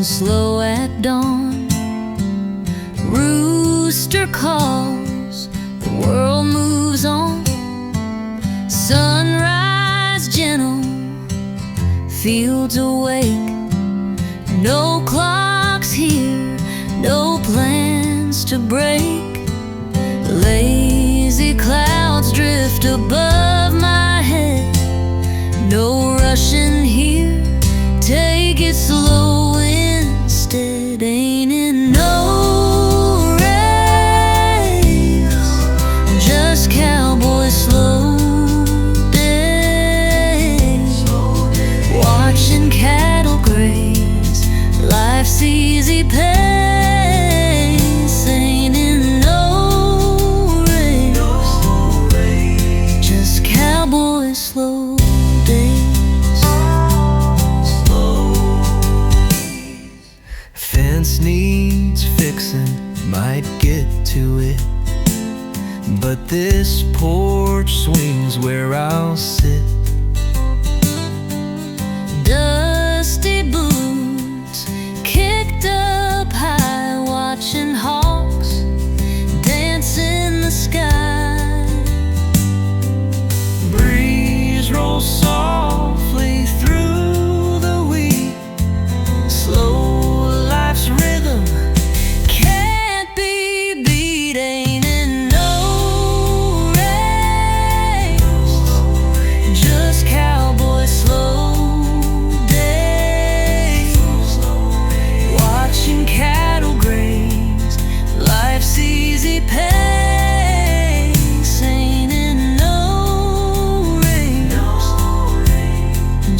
moon slow at dawn. Rooster calls, the world moves on. Sunrise gentle, fields awake. No clocks here, no plans to break. Lazy clouds drift above my head. No rushing here, take it slow instead. Ain't it no race, just cowboy slow days. Watching cattle graze, life's easy pace. Ain't it no race, just cowboy slow days. Fence needs fixing, might get to it, but this porch swings where I'll sit. Dusty boots kicked up high, watching hawks dance in the sky. Breeze rolls softly through the wheat, slow life's rhythm Can't be beat. Ain't it no race, just cowboy slow days. Watching cattle graze, life's easy pace. Ain't it no race,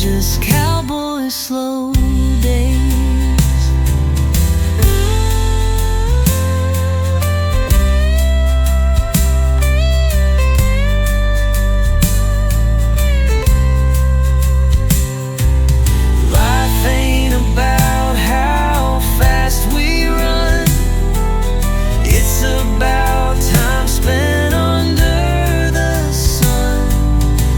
just cowboy slow days. Life ain't about how fast we run, it's about time spent under the sun.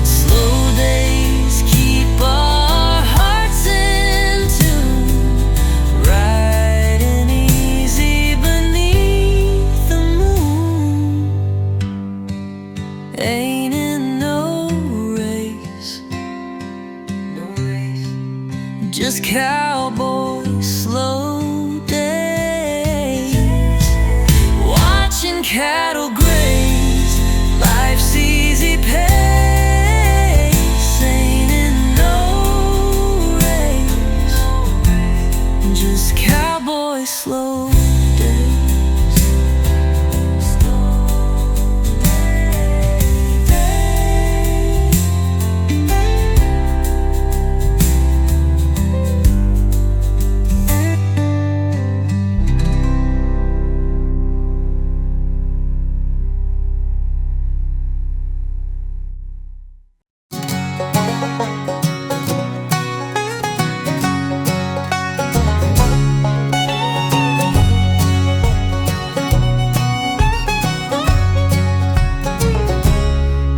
Slow days keep our hearts in tune, riding easy beneath the moon. Ain't it no race, just cowboy slow days. Watching cattle graze, life's easy pace. Ain't it no race, just cowboy slow days.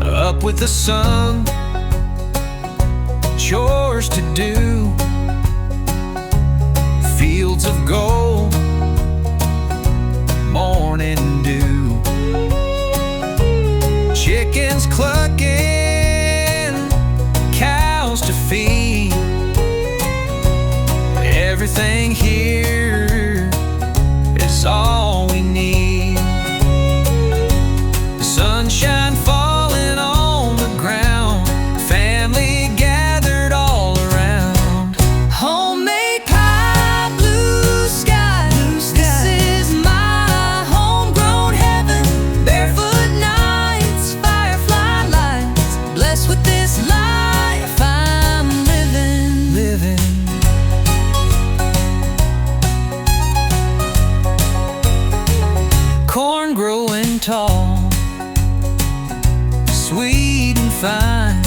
Up with the sun, chores to do, fields of gold, morning dew, chickens clucking, cows to feed. Everything here is all we need. Sunshine falling on the ground, family gathered all around. Homemade pie, blue sky, this is my homegrown heaven. Barefoot nights, firefly lights, blessed with this life I'm living. Corn growing tall, sweet and fine,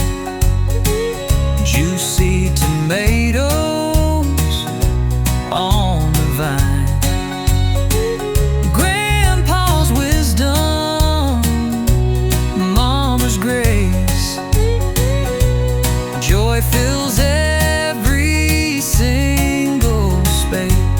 juicy tomatoes on the vine. Grandpa's wisdom, mama's grace, joy fills every single space.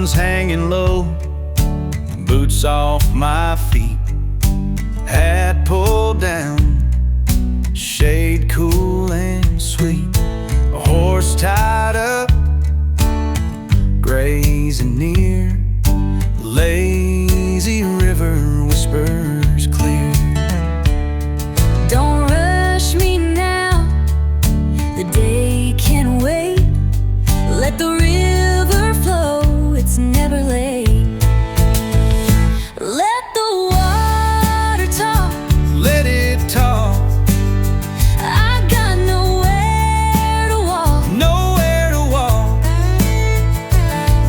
sun's hanging low, boots off my feet, hat pulled down, shade cool and sweet, a horse tied up, grazing near, lazy river whispers clear. Don't rush me now, the day can wait. Let the river flow, it's never late. Let the water talk, Let it talk, I got nowhere to walk. nowhere to walk.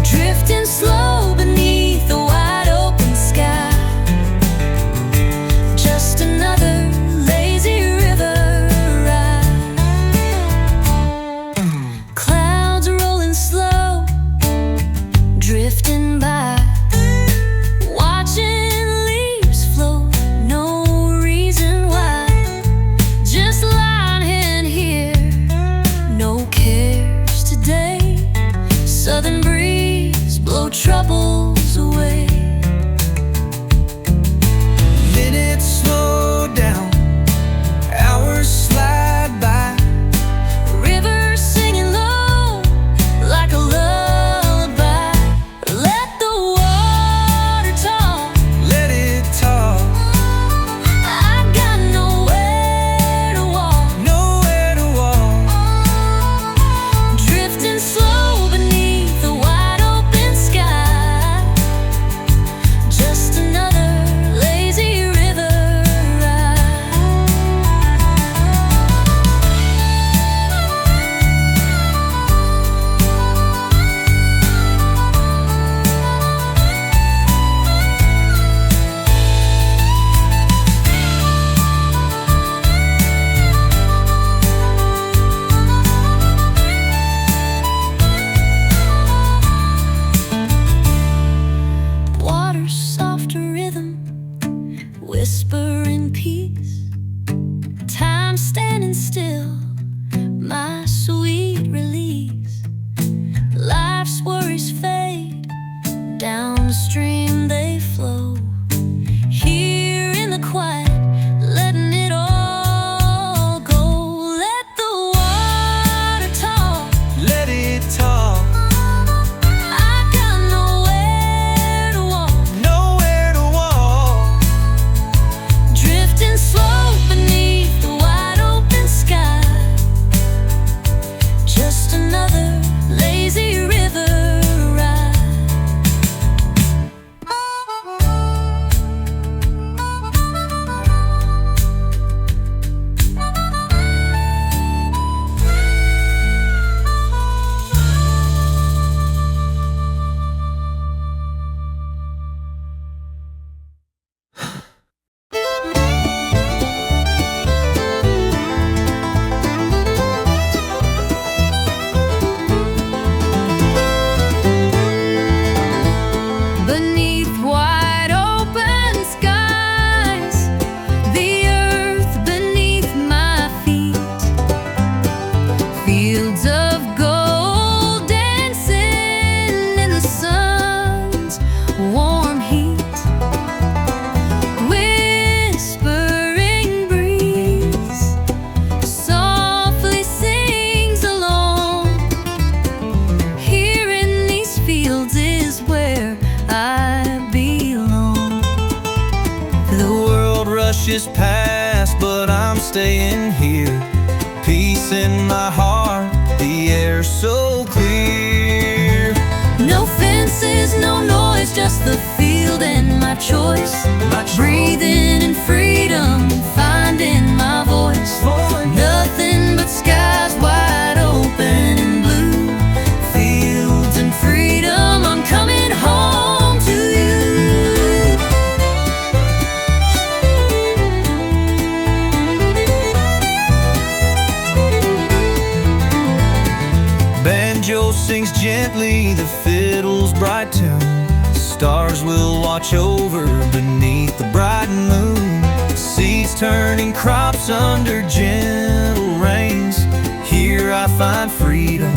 Drifting slow beneath the wide open sky, just another lazy river ride. Clouds rolling slow, drifting by, watching leaves float, no reason why. Just lying here, no cares today. Southern breeze blow troubles away. Minutes slow down, hours slide by. River singing low like a lullaby. Let the water talk, Let it talk, I got nowhere to walk. nowhere to walk. Drifting slow beneath the wide open sky, just another lazy river ride. Water's soft rhythm, whispering peace. Time standing still, my sweet release. Life's worries fade, downstream they flow. Here in the quiet, letting it all go. Let the water talk, Let it talk, I got nowhere to walk. nowhere to walk. Drifting slow beneath the wide open sky, just another lazy river ride. Beneath wide open skies, the earth beneath my feet, fields of gold dancing in the sun's warm heat, whispering breeze softly sings along. Here in these fields is where I belong. The world rushes past, but I'm staying here. Peace in my heart, the air so clear. No fences, no noise, just the field and my choice. Breathing in freedom, finding my voice. Nothing but skies wide open and blue. Fields and freedom, I'm coming home to you. Banjo sings gently, the fiddle's bright tune. Stars will watch over beneath the bright moon. Seeds turning crops under gentle rains. Here I find freedom,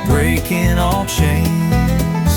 breaking all chains.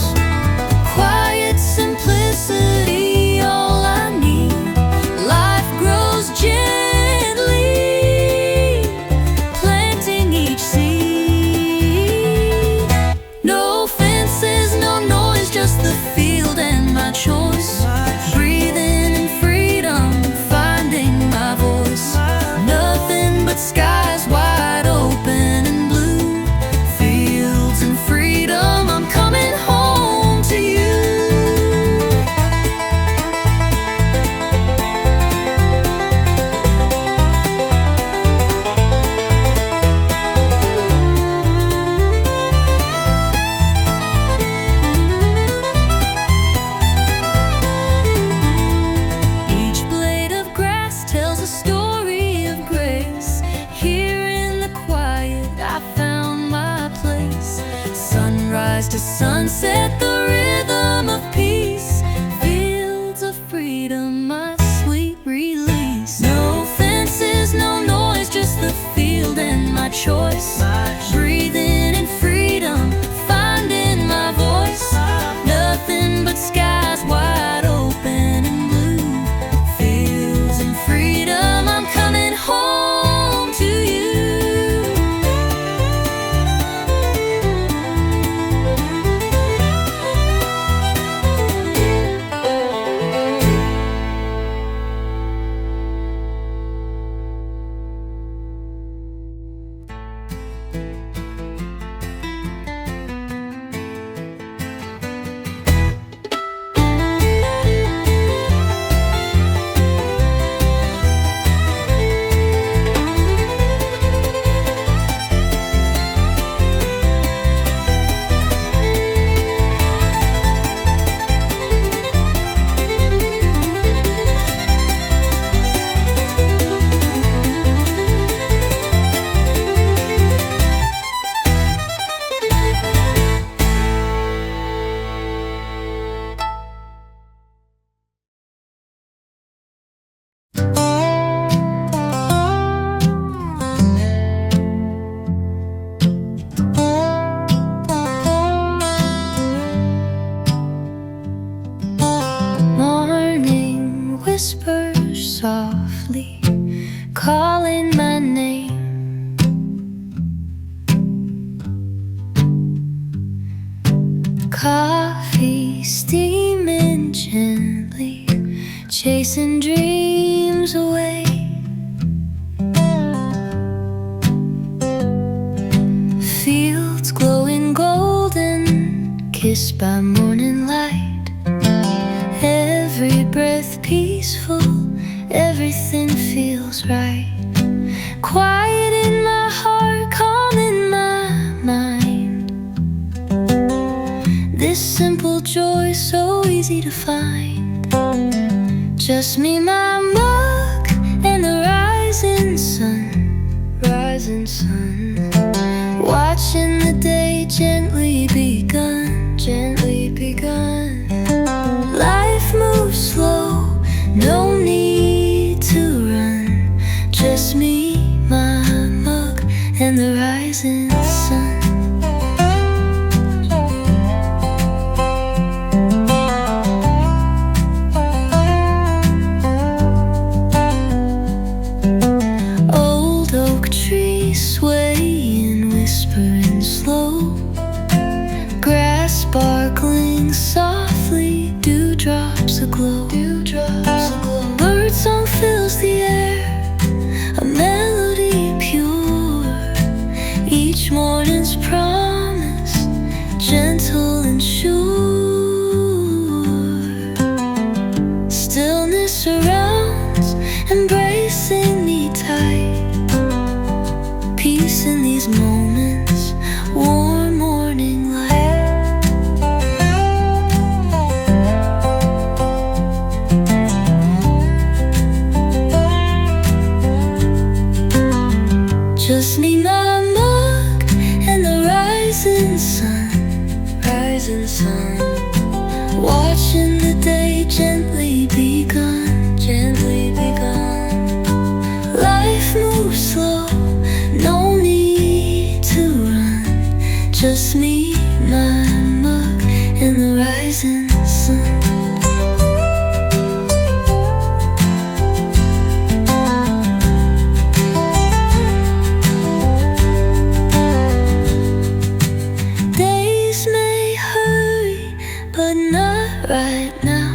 sunrise to sunset, the rhythm of peace, fields of freedom, my sweet release. No fences, no noise, just the field and my choice. Breathing in freedom, finding my voice. Nothing but skies wide open and blue, fields and freedom, I'm coming home to you. Morning whispers softly, calling my name. Coffee steaming gently, chasing dreams away. Fields glowing golden, kissed by morning light. Every breath peaceful, everything feels right. Quiet in my heart, calm in my mind. This simple joy so easy to find. Just me, my mug, and the rising sun. Rising sun, watching the day gently begun. Gently begun. Life moves slow, no need to run. Just me, my mug, and the rising sun. Old oak trees swaying, whispering slow. Grass sparkling softly, dewdrops aglow. Bird song fills the air, a melody pure. Each morning's promise, gentle and sure. Stillness surrounds, embracing me tight. Peace in these moments, warm morning light. Just me, my mug, and the rising sun. Rising sun, watching the day gently begun. Gently begun. Life moves slow, no need to run. Just me, my mug, and the rising sun. Days may hurry, but not right now.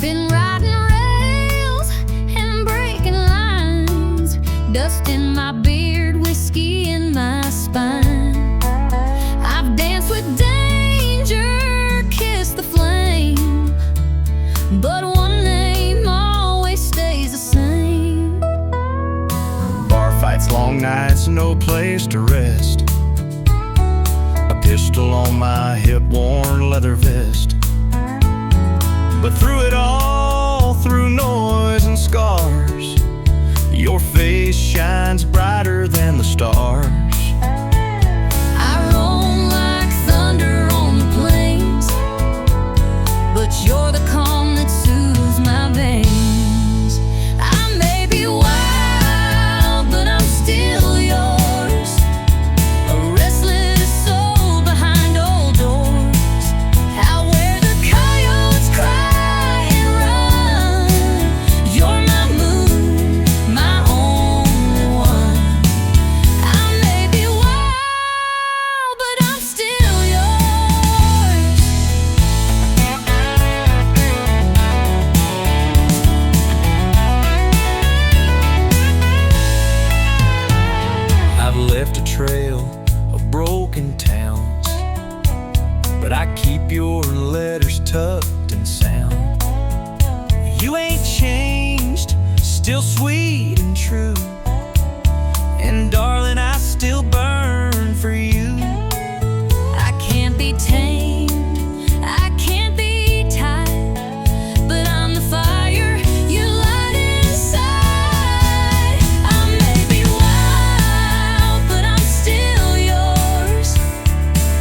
Been riding rails and breaking lines, dust in my beard, whiskey in my spine. I've danced with danger, kissed the flame, but one name always stays the same. Bar fights, long nights, no place to rest. A pistol on my hip, worn leather vest. But through it all, through noise and scars, your face shines brighter than the stars. I roam like thunder on the plains, but you're the calm that soothes my veins. I may be wild, but I'm still yours, a restless soul behind old doors, out where the coyotes cry and run. You're my moon, my only one. I may be wild, but I'm still yours. I've left a trail of broken towns, but I keep your letters tucked and sound. You ain't changed, still sweet and true, and darling, I still burn for you. I can't be tamed, I can't be tied, but I'm the fire you light inside. I may be wild, but I'm still yours,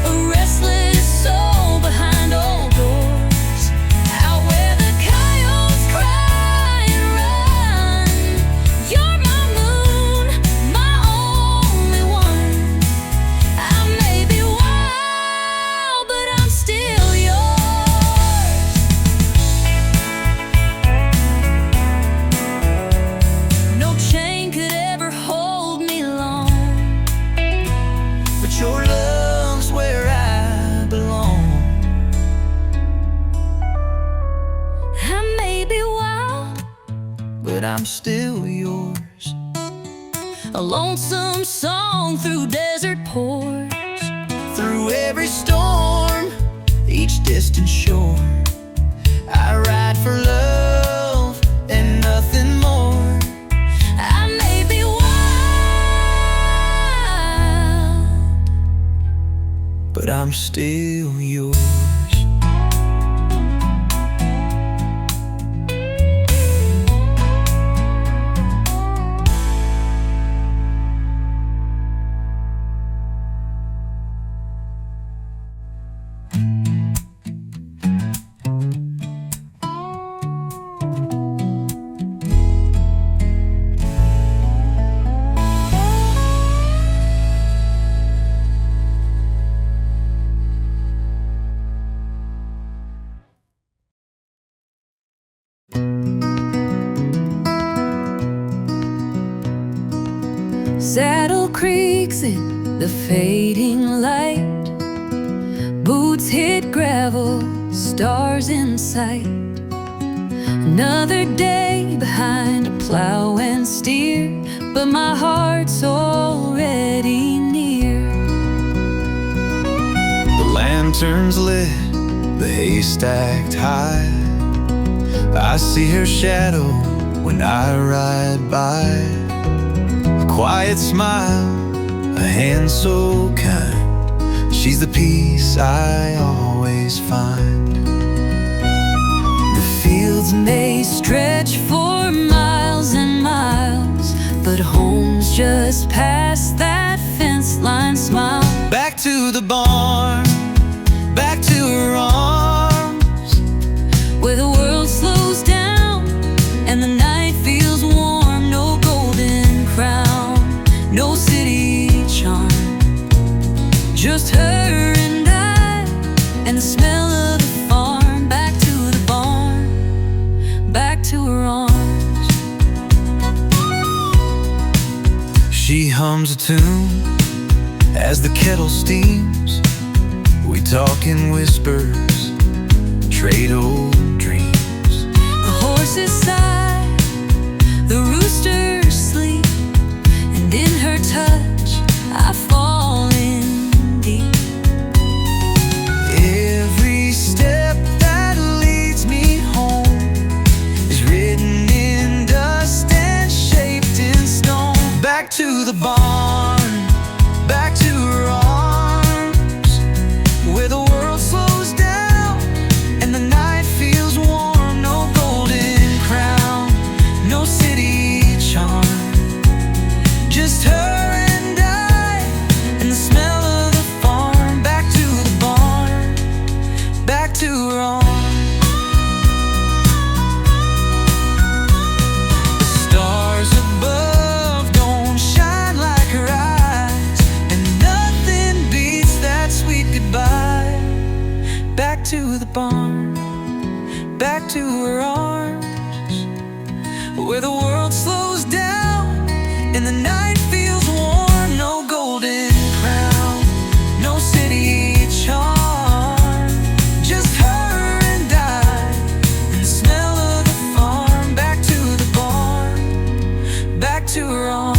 a restless soul behind old doors, out where the coyotes cry and run. You're my moon, my only one. I may be wild, but I'm still yours. No chain could ever hold me long, But your love's where I belong. I may be wild, But I'm still yours. a lonesome song through desert pores. Through every storm, each distant shore, I ride for love and nothing more. I may be wild, But I'm still yours. saddle creaks in the fading light, boots hit gravel, stars in sight. Another day behind a plow and steer, but my heart's already near. The lanterns lit, the hay stacked high. I see her shadow when I ride by. A quiet smile, a hand so kind. She's the peace I always find. The fields may stretch for miles and miles, but home's just past that fence line. Smile. Back to the barn, back to her arms, where the world slows down and the night feels warm. No golden crown, no city charm, just her and I, and the smell of the farm. Back to the barn, back to her arms. she hums a tune as the kettle steams. We talk in whispers, trade old dreams. foxes sigh, the roosters sleep, and in her touch I fall in deep. Every step that leads me home is written in dust and shaped in stone. Back to the barn, back to her arms, where the world slows down and the night feels warm. No golden crown, no city charm, just her and I and the smell of the farm. Back to the barn, back to her arms. The stars above don't shine like her eyes, and nothing beats that sweet goodbye. Back to the barn, back to her arms, where the world slows down and the night feels warm. No golden crown, no city charm, just her and I and the smell of the farm. Back to the barn, back to her arms.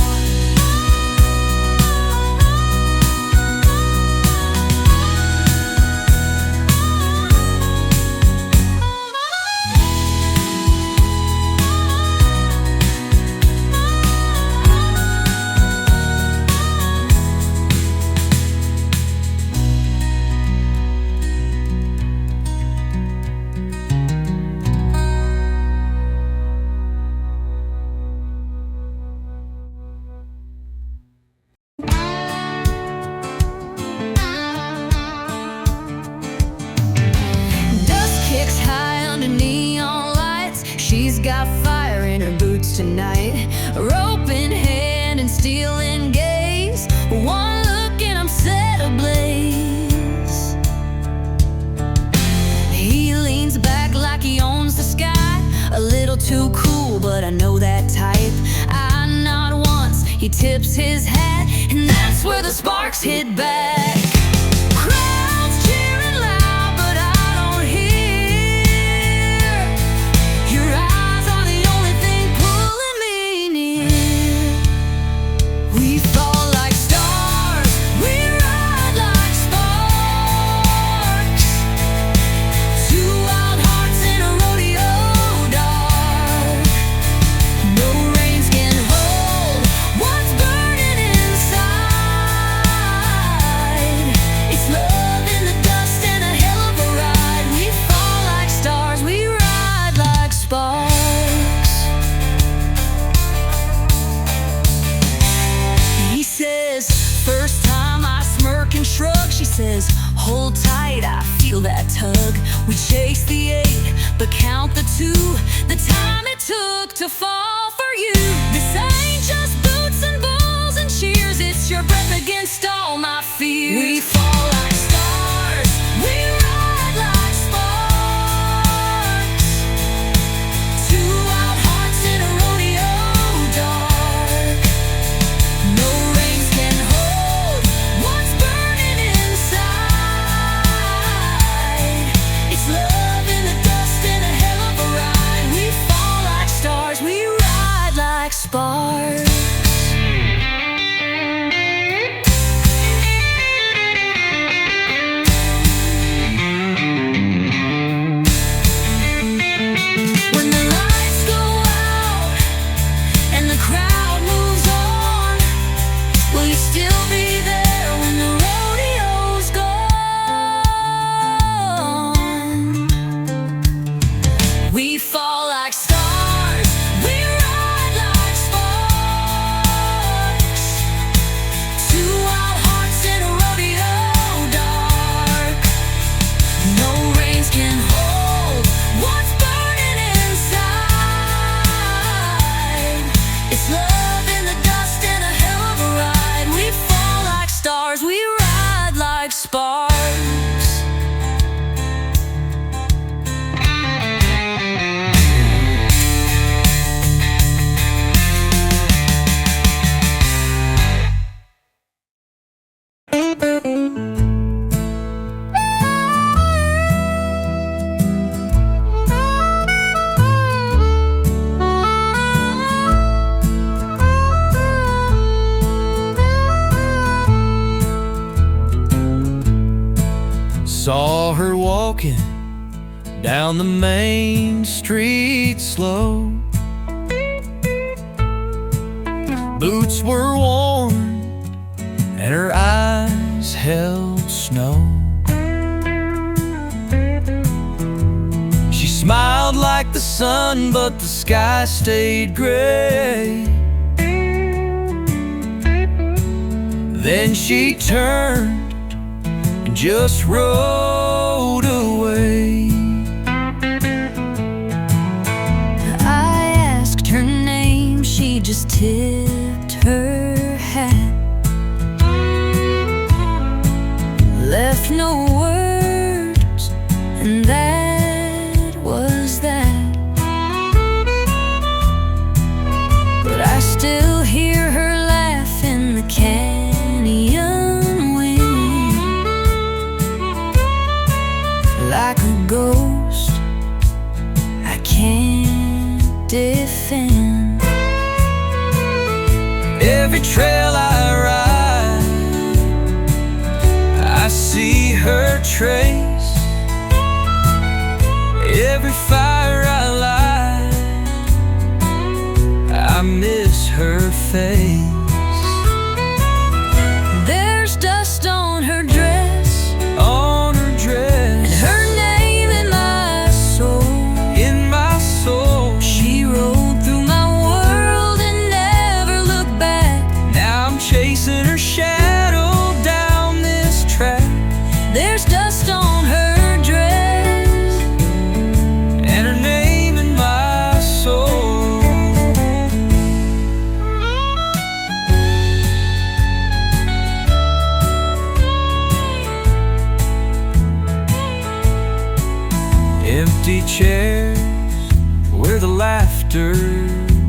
Dust kicks high under neon lights. She's got fire in her boots tonight. Rope in hand and steel in gaze. One look and I'm set ablaze. He leans back like he owns the sky. A little too cool, but I know that type. I nod once, he tips his hat, and that's where the sparks hit back. Crowds cheering loud, but I don't hear. Your eyes are the only thing pulling me near. We fall like stars, we ride like sparks. Two wild hearts in a rodeo dark. No reins can hold what's burning inside. It's love in the dust and a hell of a ride. We fall like stars, we ride like sparks. He says, first time I smirk and shrug. She says, hold tight, I feel that tug. We chase the 8, but count the 2. The time it took to fall for you. This ain't just boots and balls and cheers. It's your breath against all my fears. We fall like stars, we ride like sparks. Two wild hearts in a rodeo dark. No reins can hold what's burning inside. It's love in the dust and a hell of a ride. walking down the main street slow. Boots were worn and her eyes held snow. She smiled like the sun, but the sky stayed gray. Then she turned and just rode away. I asked her name, she just tipped her hat. Left no words, and that was that. But I still hear her laugh in the canyon wind, like a ghost I can't defend. Every trail I ride, I see her trace. Every fire I light, I miss her face. There's dust on her dress, On her dress, and her name in my soul. in my soul. She rode through my world and never looked back. Now I'm chasing her shadow down this track. There's dust on her dress, And her name in my soul. Empty chairs where the laughter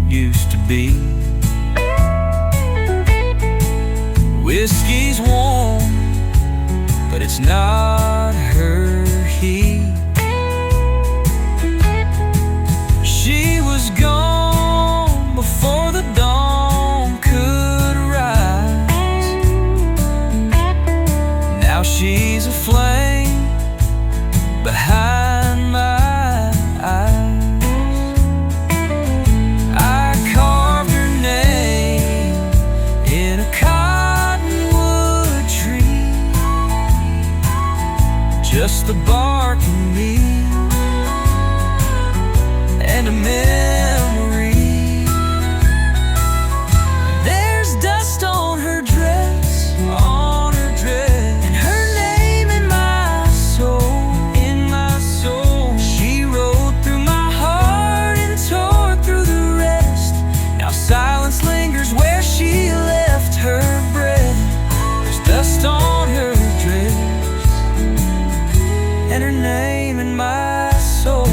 used to be. Whiskey's warm, but it's not her heat. She was gone before the dawn could rise. Now she's a flame behind my eyes. I carved her name in a cottonwood tree, just the bark and me, and a memory. There's dust on her dress, on her dress, and her name in my soul, in my soul. She rode through my heart and tore through the rest. Now silence lingers where she left her breath. There's dust on her dress, and her name in my soul.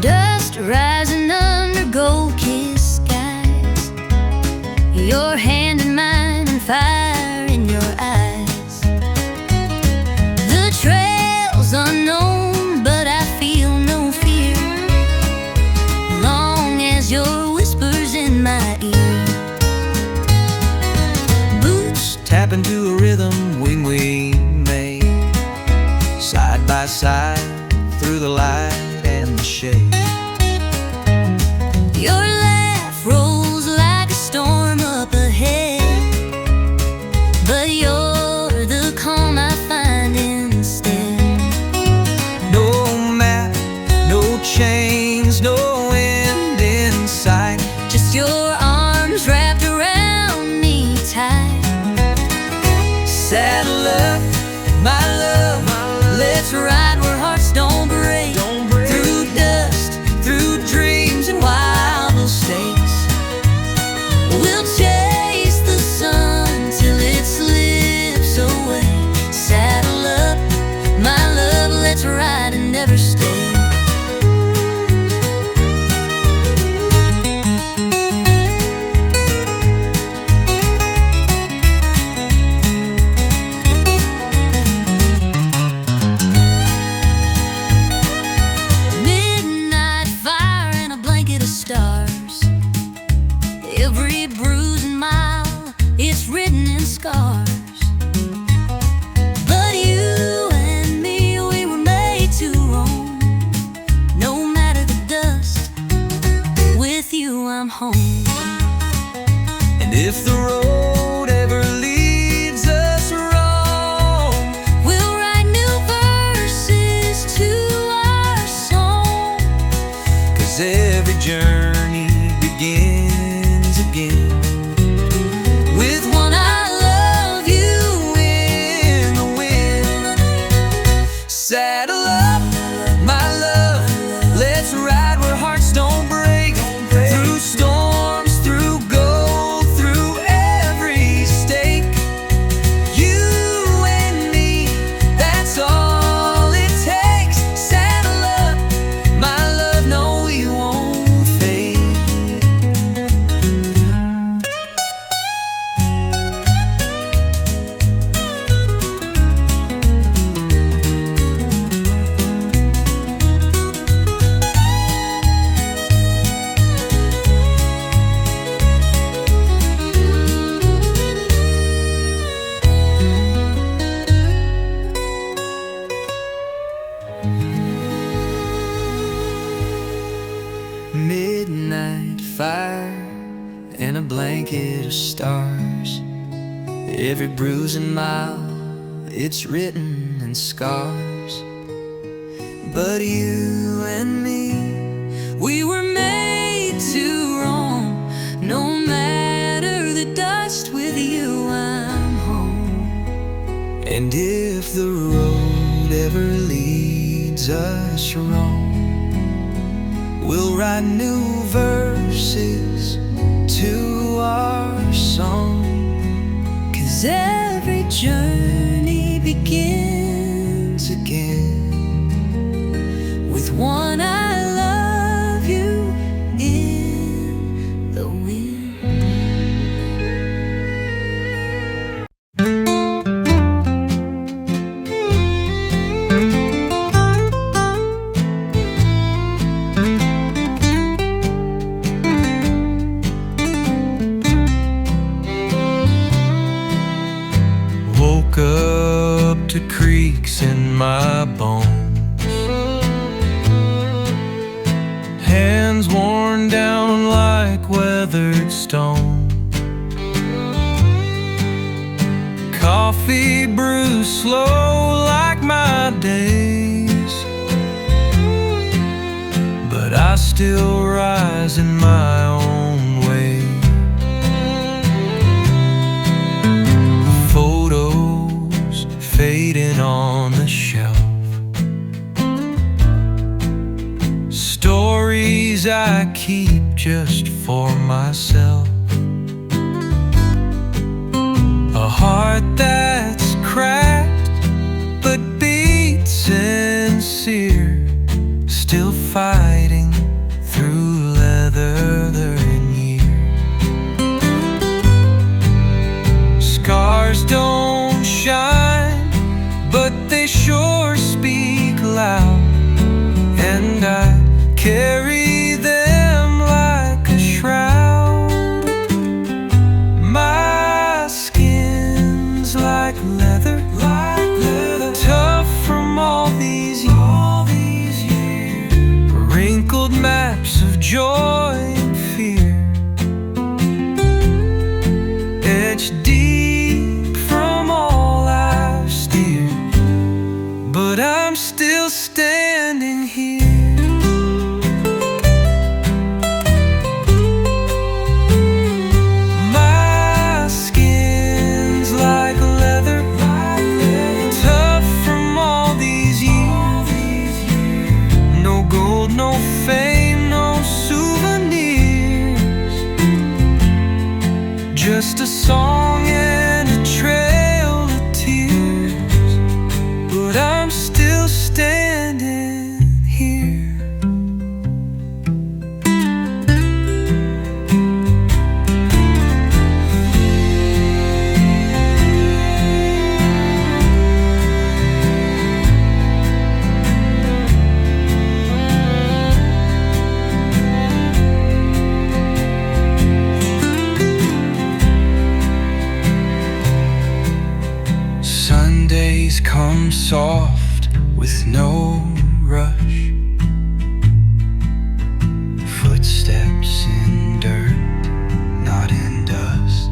dust rising under gold-kissed skies. Your hand in mine and fire in your eyes. The trail's unknown, but I feel no fear, long as your whispers in my ear. Boots Tap into a rhythm we made, side by side through the light and the shade. Your laugh rolls like a storm up ahead, but you're the calm I find instead. No map, no chains, no end in sight. Just your arms wrapped around me tight. Saddle up, my love, let's ride where hearts don't break. Through dust, through dreams and wild mistakes. We'll chase the sun till it slips away. Saddle up, my love, let's ride and never stay. Every bruising mile, it's written in scars. But you and me, we were made to roam. No matter the dust, with you I'm home. and if the road ever leads us wrong, we'll write new verses to our song. 'Cause every journey begins Again, with one I love you in the wind. woke up to creaks in my bones, hands worn down like weathered stone, coffee brews slow like my days, but I still rise in my own way. Photos fading on the shelf, stories I keep just for myself, a heart that's cracked but beats sincere, still fighting through leather and years. Scars don't shine, but they sure speak loud, and I carry them like a shroud. My skin's like leather, tough from all these years, wrinkled maps of joy and fear, etched deep from all I've steered, but I'm still standing here. My skin's like leather, tough from all these years, no gold, no fame, no souvenirs, just a song and a trail of tears, but I'm still standing here. Sundays come soft with no rush, footsteps in dirt, not in dust,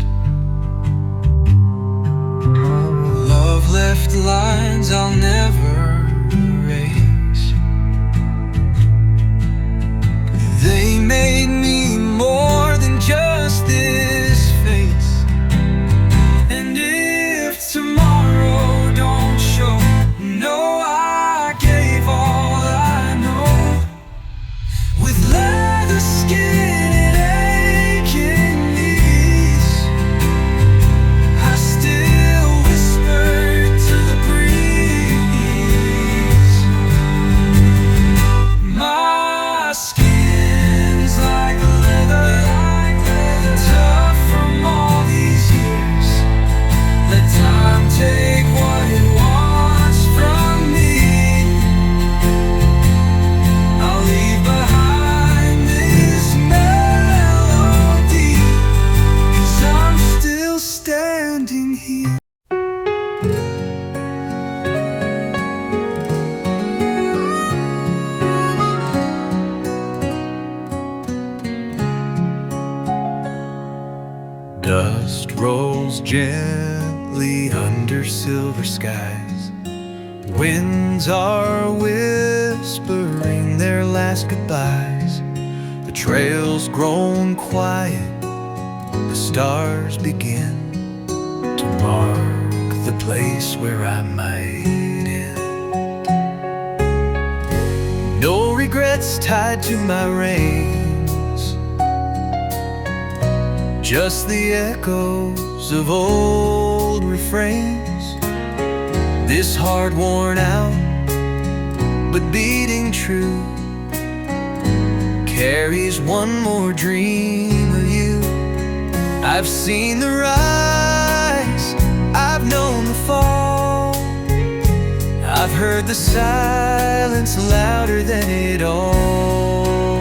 love left lines I'll never erase. They made me more than just this face, and if tomorrow don't show, no, I gave all I know. With leather skin and aching knees, I still whisper to the breeze. gently under silver skies. Winds are whispering their last goodbyes. The trail's grown quiet, the stars begin to mark the place where I might end. No regrets tied to my reins, just the echoes of old refrains. This heart worn out, but beating true, carries one more dream of you. I've seen the rise, I've known the fall, I've heard the silence louder than it all.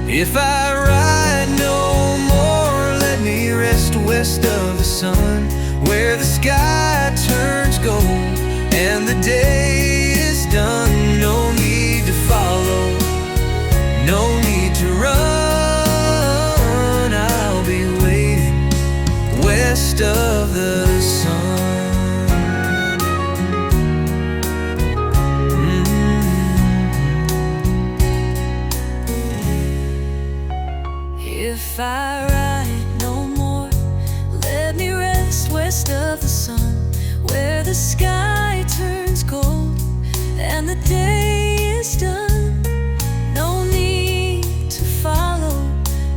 If I ride no more, let me rest west of the sun, where the sky turns gold and the day is done. No need to follow, no need to run. I'll be waiting west of the sun. If I ride no more, let me rest west of the sun, where the sky turns gold and the day is done. No need to follow,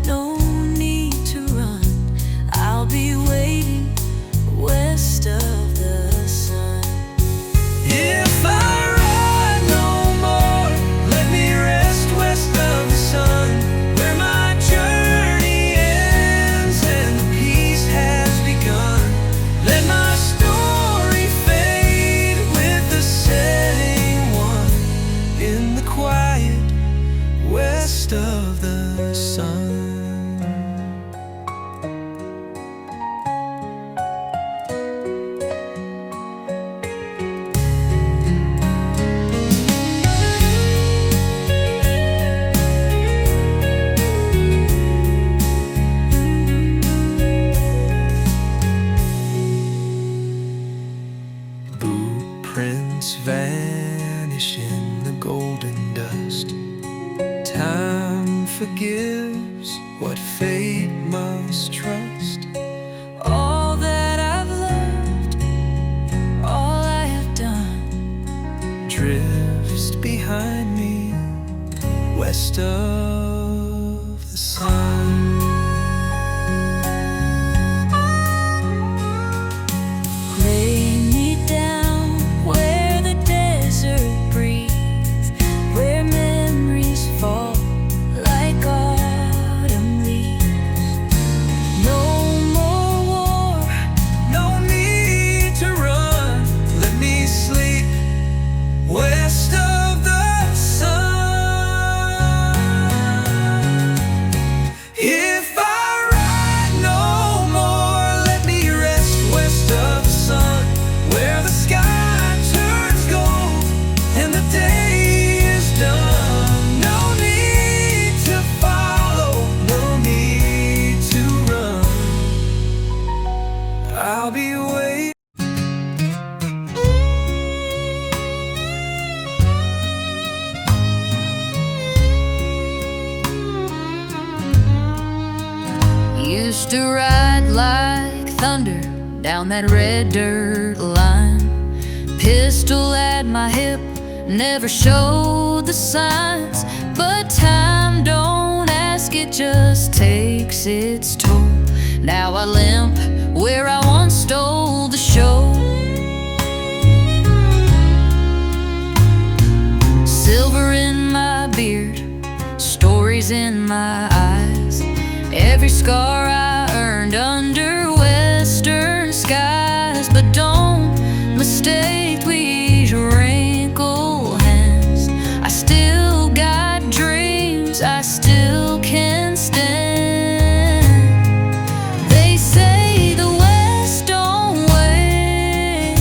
no need to run. I'll be waiting west of the sun. If I ride no more, let me rest west of the sun, where my journey ends and the peace has begun. Let my story fade with the setting one, in the quiet west of the sun. Footprints vanish in the golden dust. Time forgives what fate must trust. All that I've loved, all I have done, Drifts behind me west of the sun. lay me down where the desert breathes, where memories fall like autumn leaves. No more war, No need to run, let me sleep west of the sun. If I ride no more, let me rest west of the sun, where the sky turns gold and the day is done. No need to follow, no need to run. I'll be waiting. used to ride like thunder down that red dirt line. Pistol at my hip, never showed the signs. But time don't ask, it just takes its toll. Now I limp where I once stole the show. Silver in my beard, stories in my eyes. Every scar I earned under western skies. But don't mistake these wrinkled hands. I still got dreams, I still can stand. They say the West don't wait,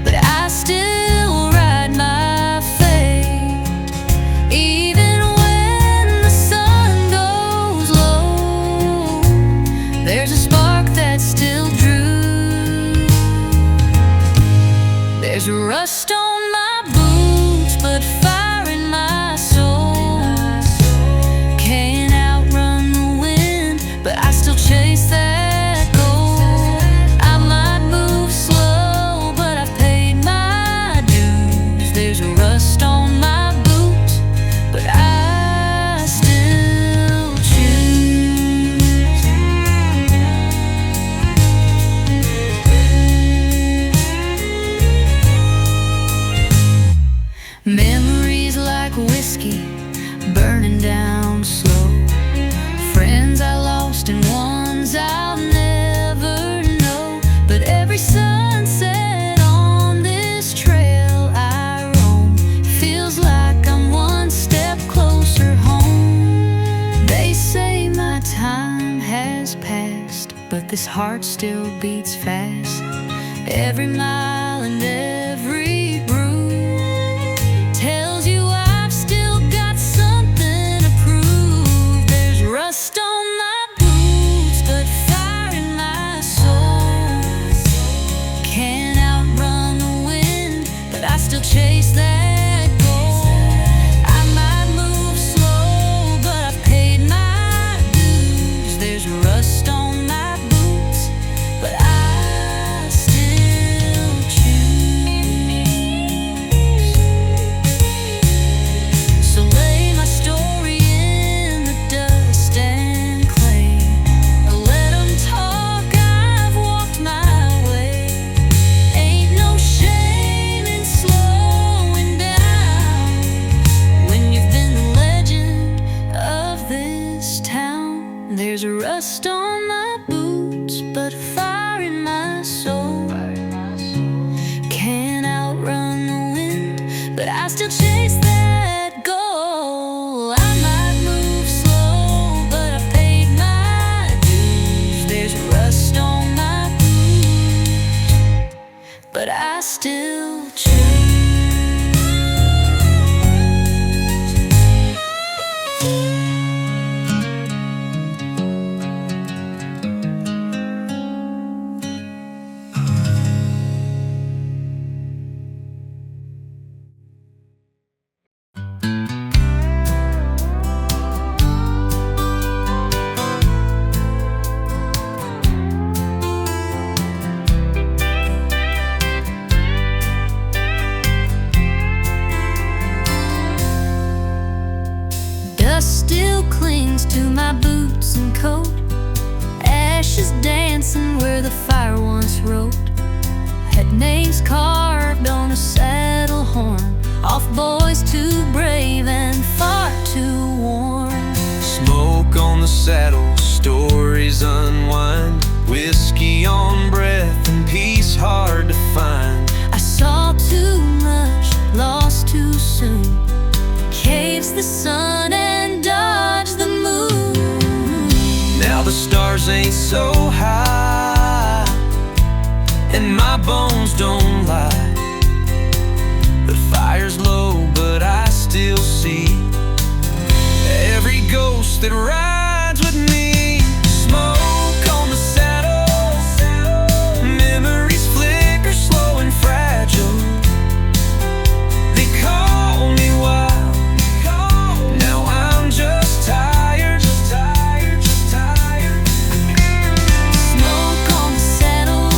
but I still ride my fate. Even when the sun goes low, there's a spark that still drew heart still beats fast. Every mile and every route tells you I've still got something to prove. There's rust on my boots, but fire in my soul. Can't outrun the wind, but I still chase that goal. I might move slow, but I've paid my dues. There's rust on my boots, but I still choose. So lay my story in the dust and clay. Let 'em talk, I've walked my way. Ain't no shame in slowing down when you've been the legend of this town. There's rust on my boots, but fire in my soul. Can't outrun the wind, but I still chase that goal. I might move slow, but I paid my dues. There's rust on my boots, but I still choose. Dust still clings to my boots and coat. Ashes dancing where the fire once rode. Had names carved on a saddle horn. Off boys too brave and far too worn. Smoke on the saddle, stories unwind. Whiskey on breath and peace hard to find. I saw too much, lost too soon. Caves the sun and dodged the moon. Now the stars ain't so high, and my bones don't lie. The fire's low, but I still see every ghost that rides with me. Smoke on the saddle, memories flicker slow and fragile. They call me wild, now I'm just tired, just tired, just tired. Smoke on the saddle,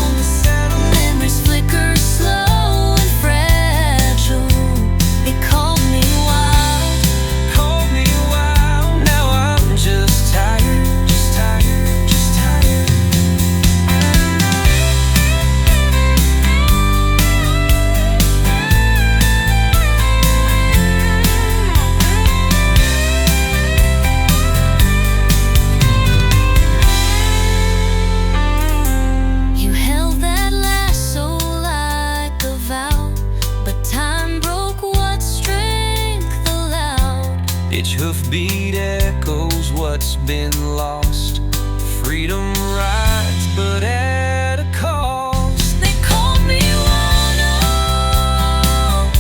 memories flicker slow and fragile. They called me wild, Called me wild, now I'm just tired, just tired, just tired. You held that lasso like a vow, but time broke what strength allowed. Each hoofbeat echoes what's been lost. Freedom rides, but at a cost. They called me one, oh,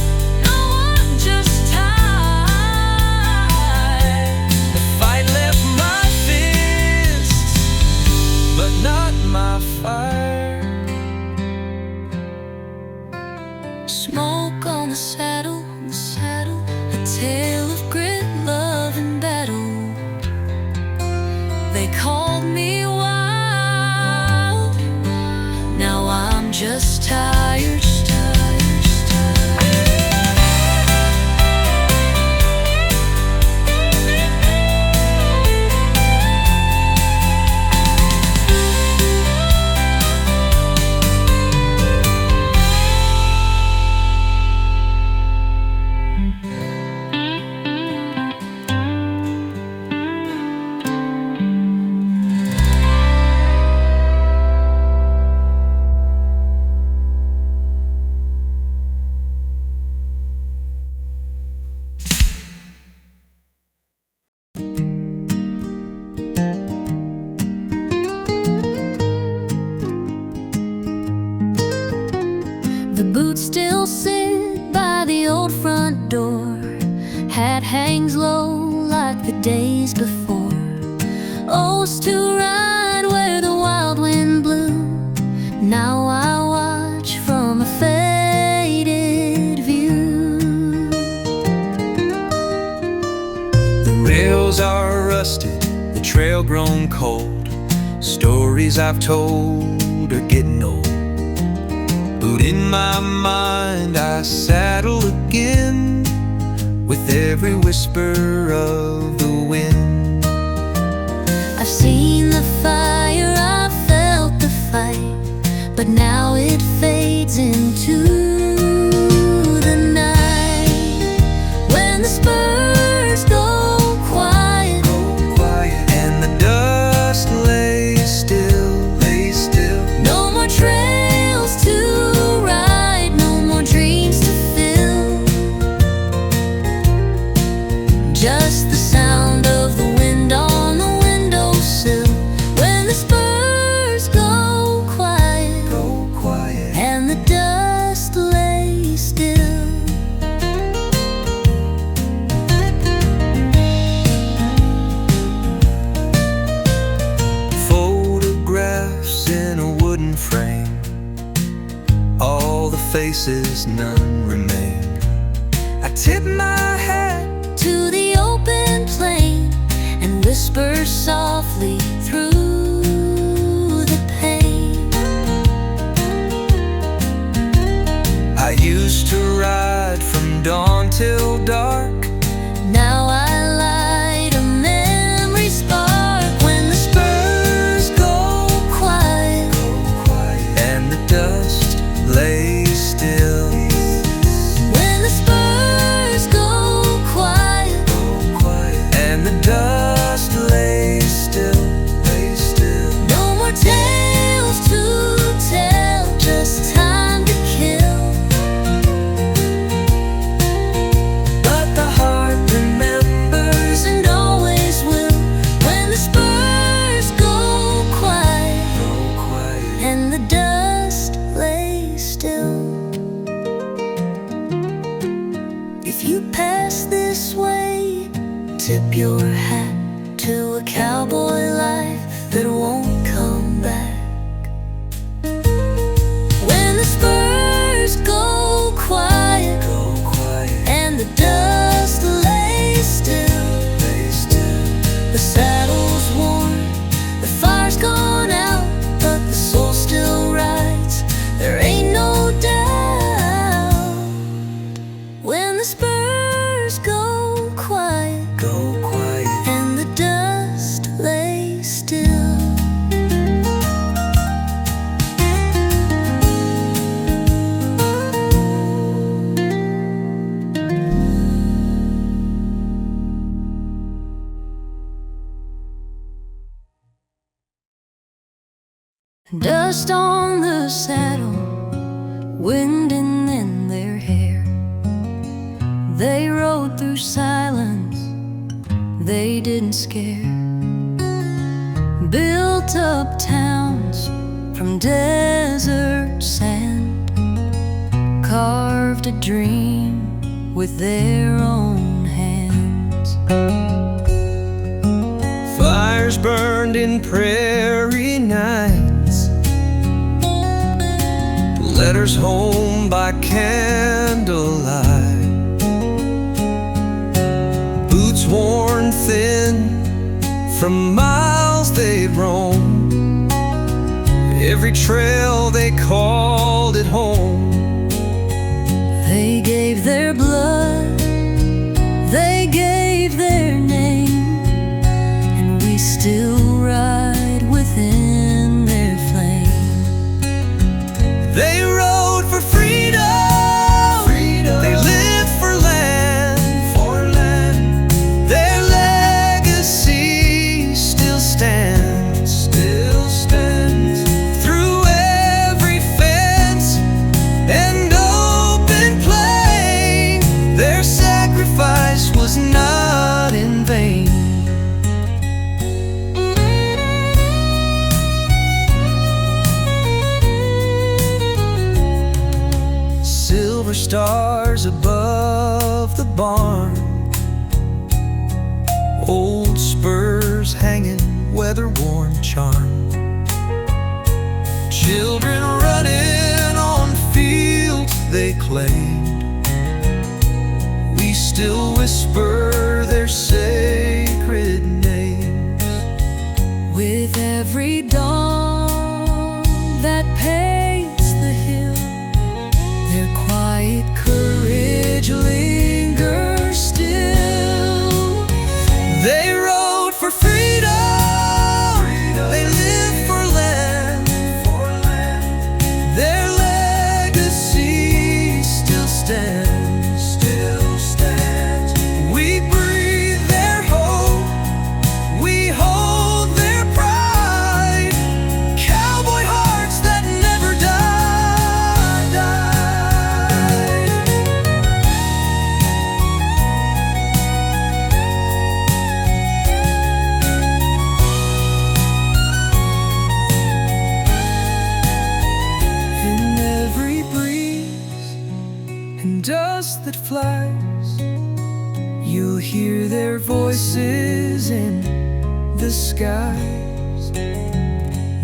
no, I'm just tired. The fight left my fists, but not my fire. Smoke on the saddle, a tale of grit, love, and battle. They called me wild, now I'm just tired, just tired, just tired. The boots still sit by the old front door. Hat hangs low like the days before. Oats to ride where the wild wind blew. Now I watch from a faded view. The rails are rusted, the trail grown cold. Stories I've told are getting old. But in my mind I saddle again with every whisper of the wind. I've seen the fire, I've felt the fight, but now it fades into the night. When the Spurs go quiet, and the dust lays still, no more trails to ride, no more dreams to fill. Just the sound of the wind on the windowsill. When the Spurs go quiet, and the dust lays still. Photographs in a wooden frame, all the faces, none remain. I tip my hat To the open plain and whisper softly through the pain. I used to ride from dawn till dark. Now I light a memory spark. When the Spurs go quiet, And the dust lays still. when the Spurs go quiet, And the dust lays still. no more tales to tell, just time to kill. But the heart remembers and always will. When the Spurs go quiet, and the dust lays still. If you pass this way, tip your hat to a cowboy life that won't come back. When the Spurs go quiet, and the dust lays still, the saddle's worn, the fire's gone out, but the soul still rides. There ain't no doubt. When the Spurs go quiet, and the dust lays still. Dust on the saddle, wind in their hair. They rode through silence, they didn't scare. Built up towns from desert sand, carved a dream with their own hands. Fires burned in prairie nights, letters home by candlelight, boots worn thin from miles they'd roamed. Every trail they called it home. They gave their blood, they gave their name, and we still ride within their flame. They rode for freedom, they lived for land, their legacy still stands, through every fence and open plain. stars above the barn. Old Spurs hanging, weather-worn charm. Children running on fields they claimed. We still whisper their sacred names. With every dawn that paints the hill, their quiet courage lingers still. They rode for freedom, they lived for land. Their legacy still stands. We breathe their hope, we hold their pride. Cowboy hearts that never In every breeze and dust that flies, you'll hear their voices in the skies.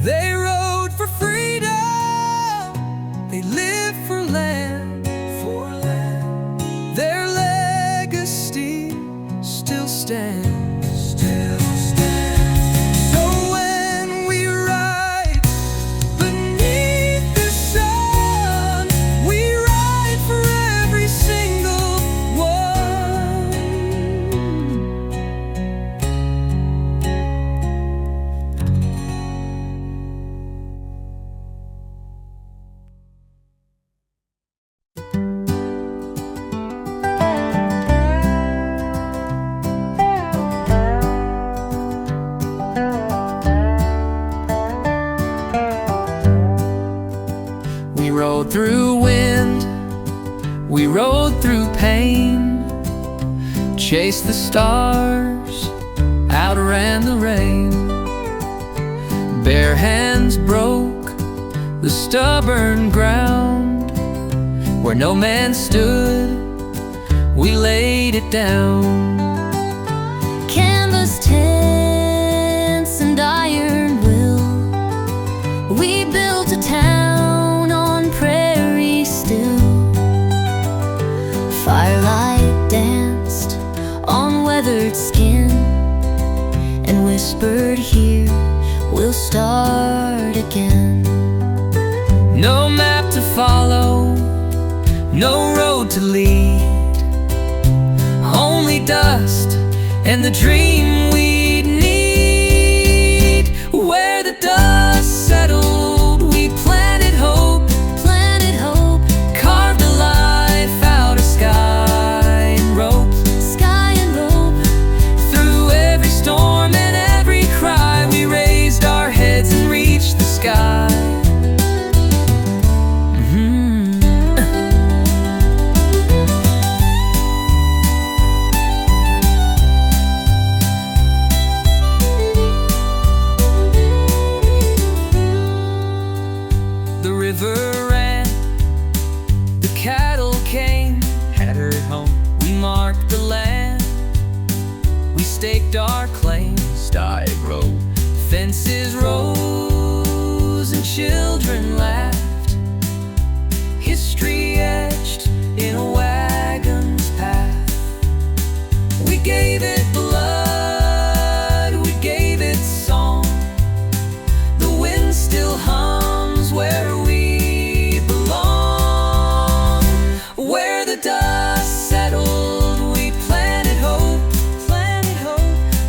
They rode for freedom, they lived for land. Their legacy still stands. So when we ride beneath the sun, we ride for every single one. We rode through wind, we rode through pain, chased the stars, outran the rain. Bare hands broke the stubborn ground. Where no man stood, we laid it down. Canvas tents and iron will, we built a town on prairie still. Firelight danced on weathered skin and whispered, here we'll start again. No map to follow, no road to lead, only dust and the dream we'd need. Where the dust settled, we planted hope, carved a life out of sky and rope. Through every storm and every cry, we raised our heads and reached the sky. The river ran, the cattle came, had her at home. We marked the land, we staked our claims. Died road, fences rose and children laughed. History etched in a wagon's path. We gave it blood, we gave it song. The wind still hums where we belong. Where the dust settled, we planted hope,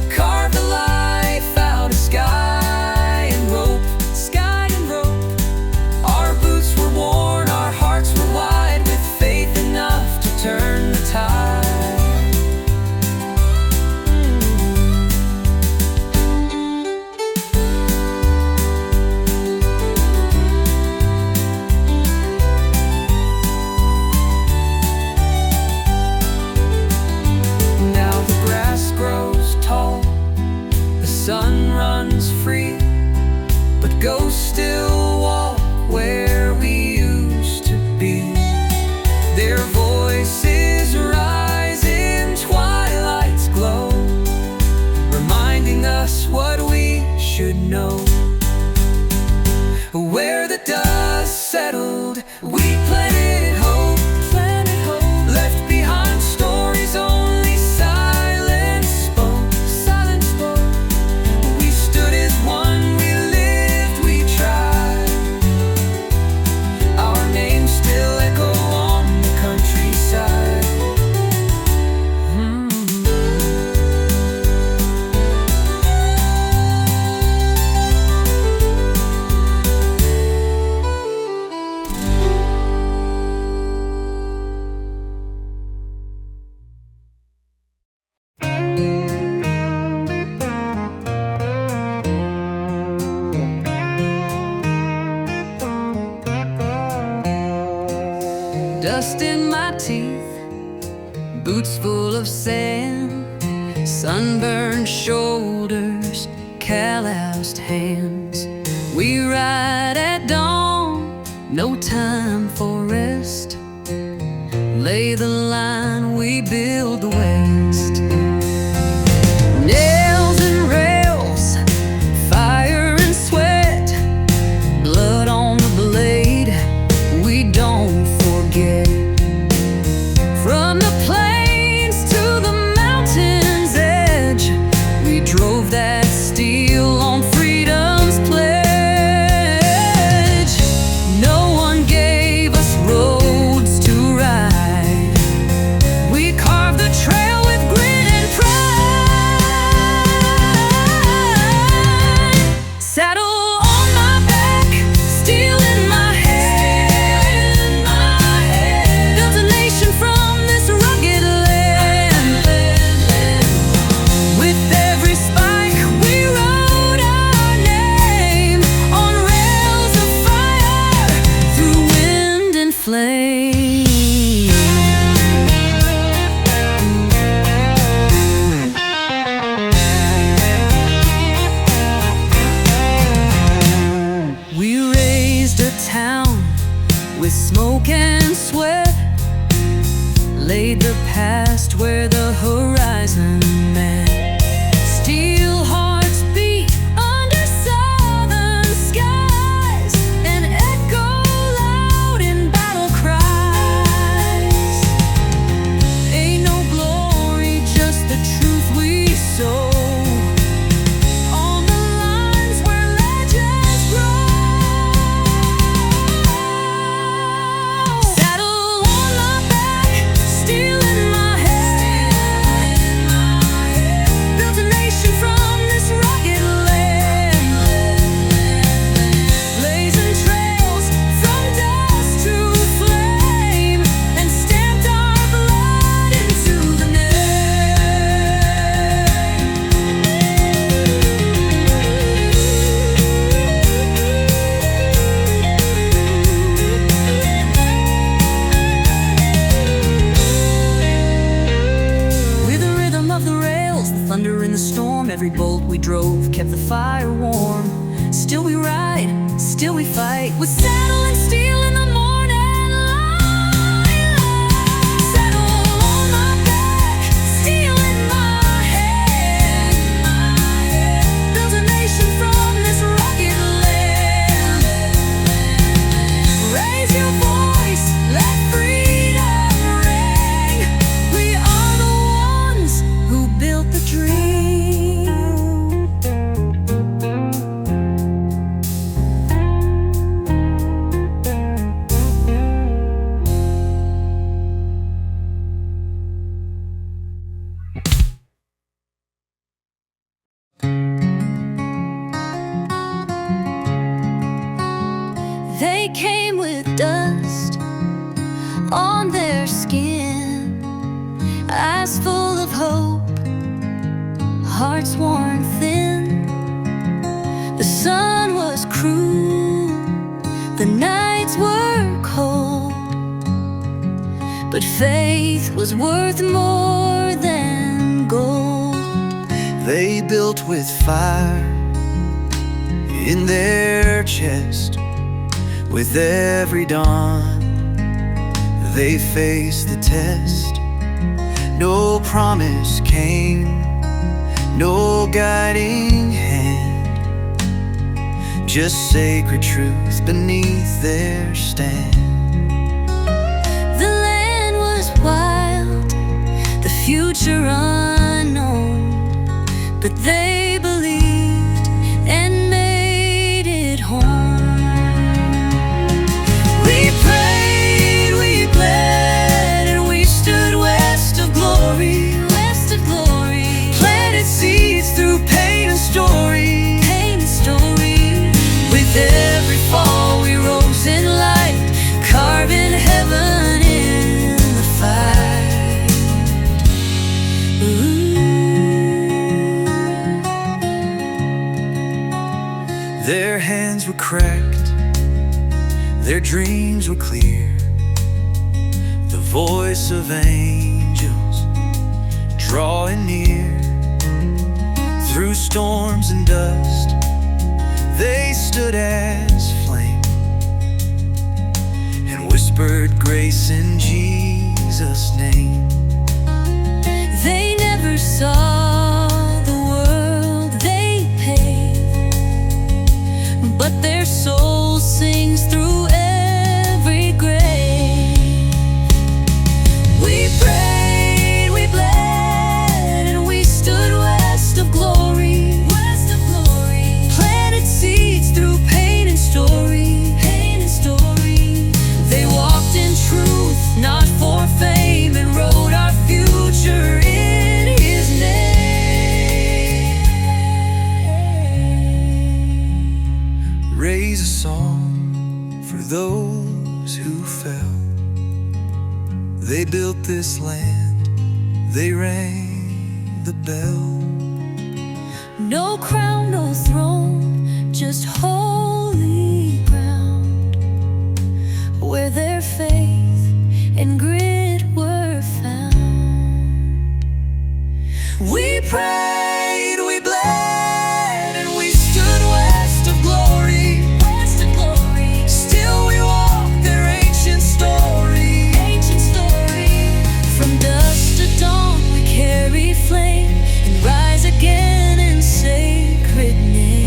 carved a life out of sky and rope. rust in my teeth, boots full of sand, sunburned shoulders, calloused hands. We ride at dawn, no time for rest. Lay the line, we build the West. Nails and rails, fire and sweat, blood on the blade, we don't forget. From the plains to the mountain's edge, we drove that steel on freedom's pledge. No one gave us roads to ride, we carved the trail with grit and pride. Saddle on my back, steel in my hand, built a nation from this rugged land. With every spike we wrote our name on rails of fire, through wind and flame. We raised a town with smoke and sweat, laid the past where the horizon met. Steel hearts beat under southern skies and echo loud in battle cries. Ain't no glory, just the truth we sow on the lines where legends grow. Saddle on my back, steel in my hand, built a nation from this rugged land. Blazing trails from dust to flame, and stamped our blood into the name. With the rhythm of the rails, the thunder in the storm, every bolt we drove kept the fire warm. Still we ride, still we fight, with saddle and steel in the morning light. Saddle on my back, steel in my hand, build a nation from this rugged land. Raise your voice, let freedom ring. We are the ones who built the dream. They came with dust on their skin, eyes full of hope, hearts worn thin. The sun was cruel, the nights were cold, but faith was worth more than gold. They built with fire in their chest. With every dawn, they faced the test. No promise came, no guiding hand, just sacred truth beneath their stand. The land was wild, the future unknown, but they believed and made it home. We prayed, we bled, and we stood west of glory, planted seeds through pain and story, With every fall we rose in light, carving heaven in the fight. Their hands were cracked, their dreams were clear. voice of angels drawing near. Through storms and dust, they stood as flame and whispered grace in Jesus' name. They never saw the world they paved, but their soul sings through every grave. We prayed, we bled, and we stood west of glory. Planted seeds through pain and story. They walked in truth, not for fame, and wrote our future in His name. Raise a song for those who fell. They built this land, they rang the bell. No crown, no throne, just holy ground, where their faith and grit were found. We prayed, we bled, and we stood west of glory. Still we walk their ancient story. From dusk to dawn we carry flame and rise again in sacred name.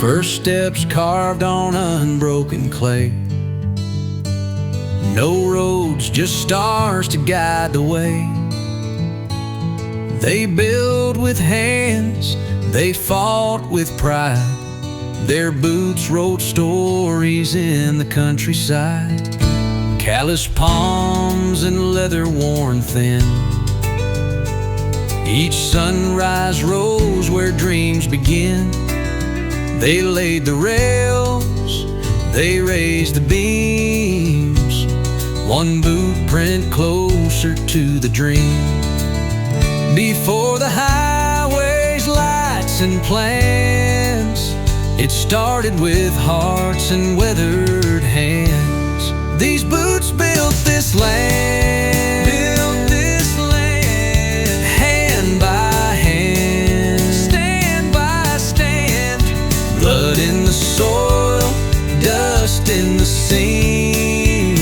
First steps carved on unbroken clay. No roads, just stars to guide the way. They build with hands, they fought with pride. Their boots wrote stories in the countryside. Calloused palms and leather worn thin. Each sunrise rose where dreams begin. They laid the rails, they raised the beams, one boot print closer to the dream. Before the highways, lights and plans, it started with hearts and weathered hands. These boots built this land, hand by hand, stand by stand. Blood in the soil, dust in the seams.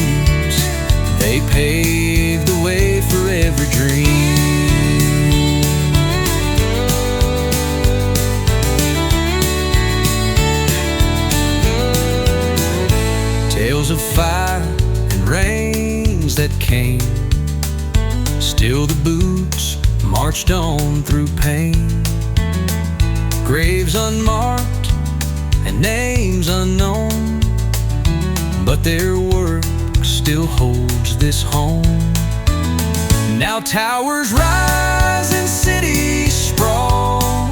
They paved the way for every dream. Tales of fire and rains that came. Still the boots marched on through pain. Graves unmarked and names unknown, but their work still holds this home. Now towers rise and cities sprawl,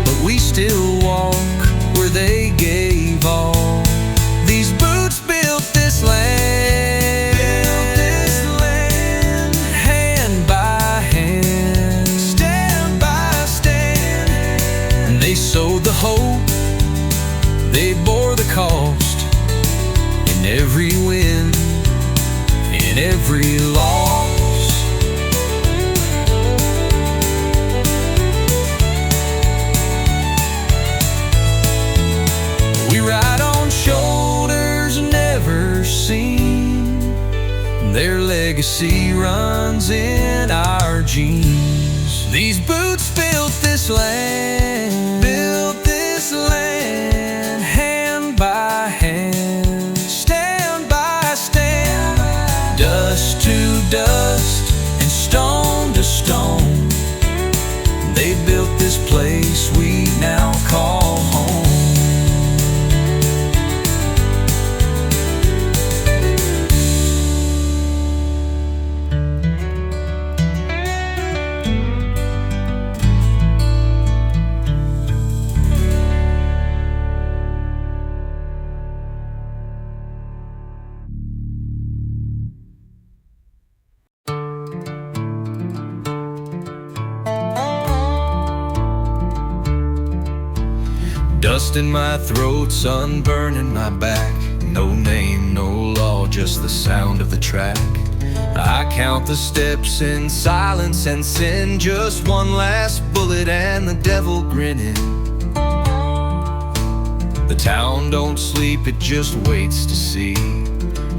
but we still walk where they gave all. These boots built this land, hand by hand, stand by stand. And they sowed the hope, they bore the cost, in every win, in every loss. We ride on shoulders never seen. Their legacy runs in our genes. These boots built this land, hand by hand, stand by stand. Dust to dust and stone to stone, they built this place we now call home. Dust in my throat, sunburn in my back. No name, no law, just the sound of the track. I count the steps in silence and send just one last bullet and the devil grinning. The town don't sleep, it just waits to see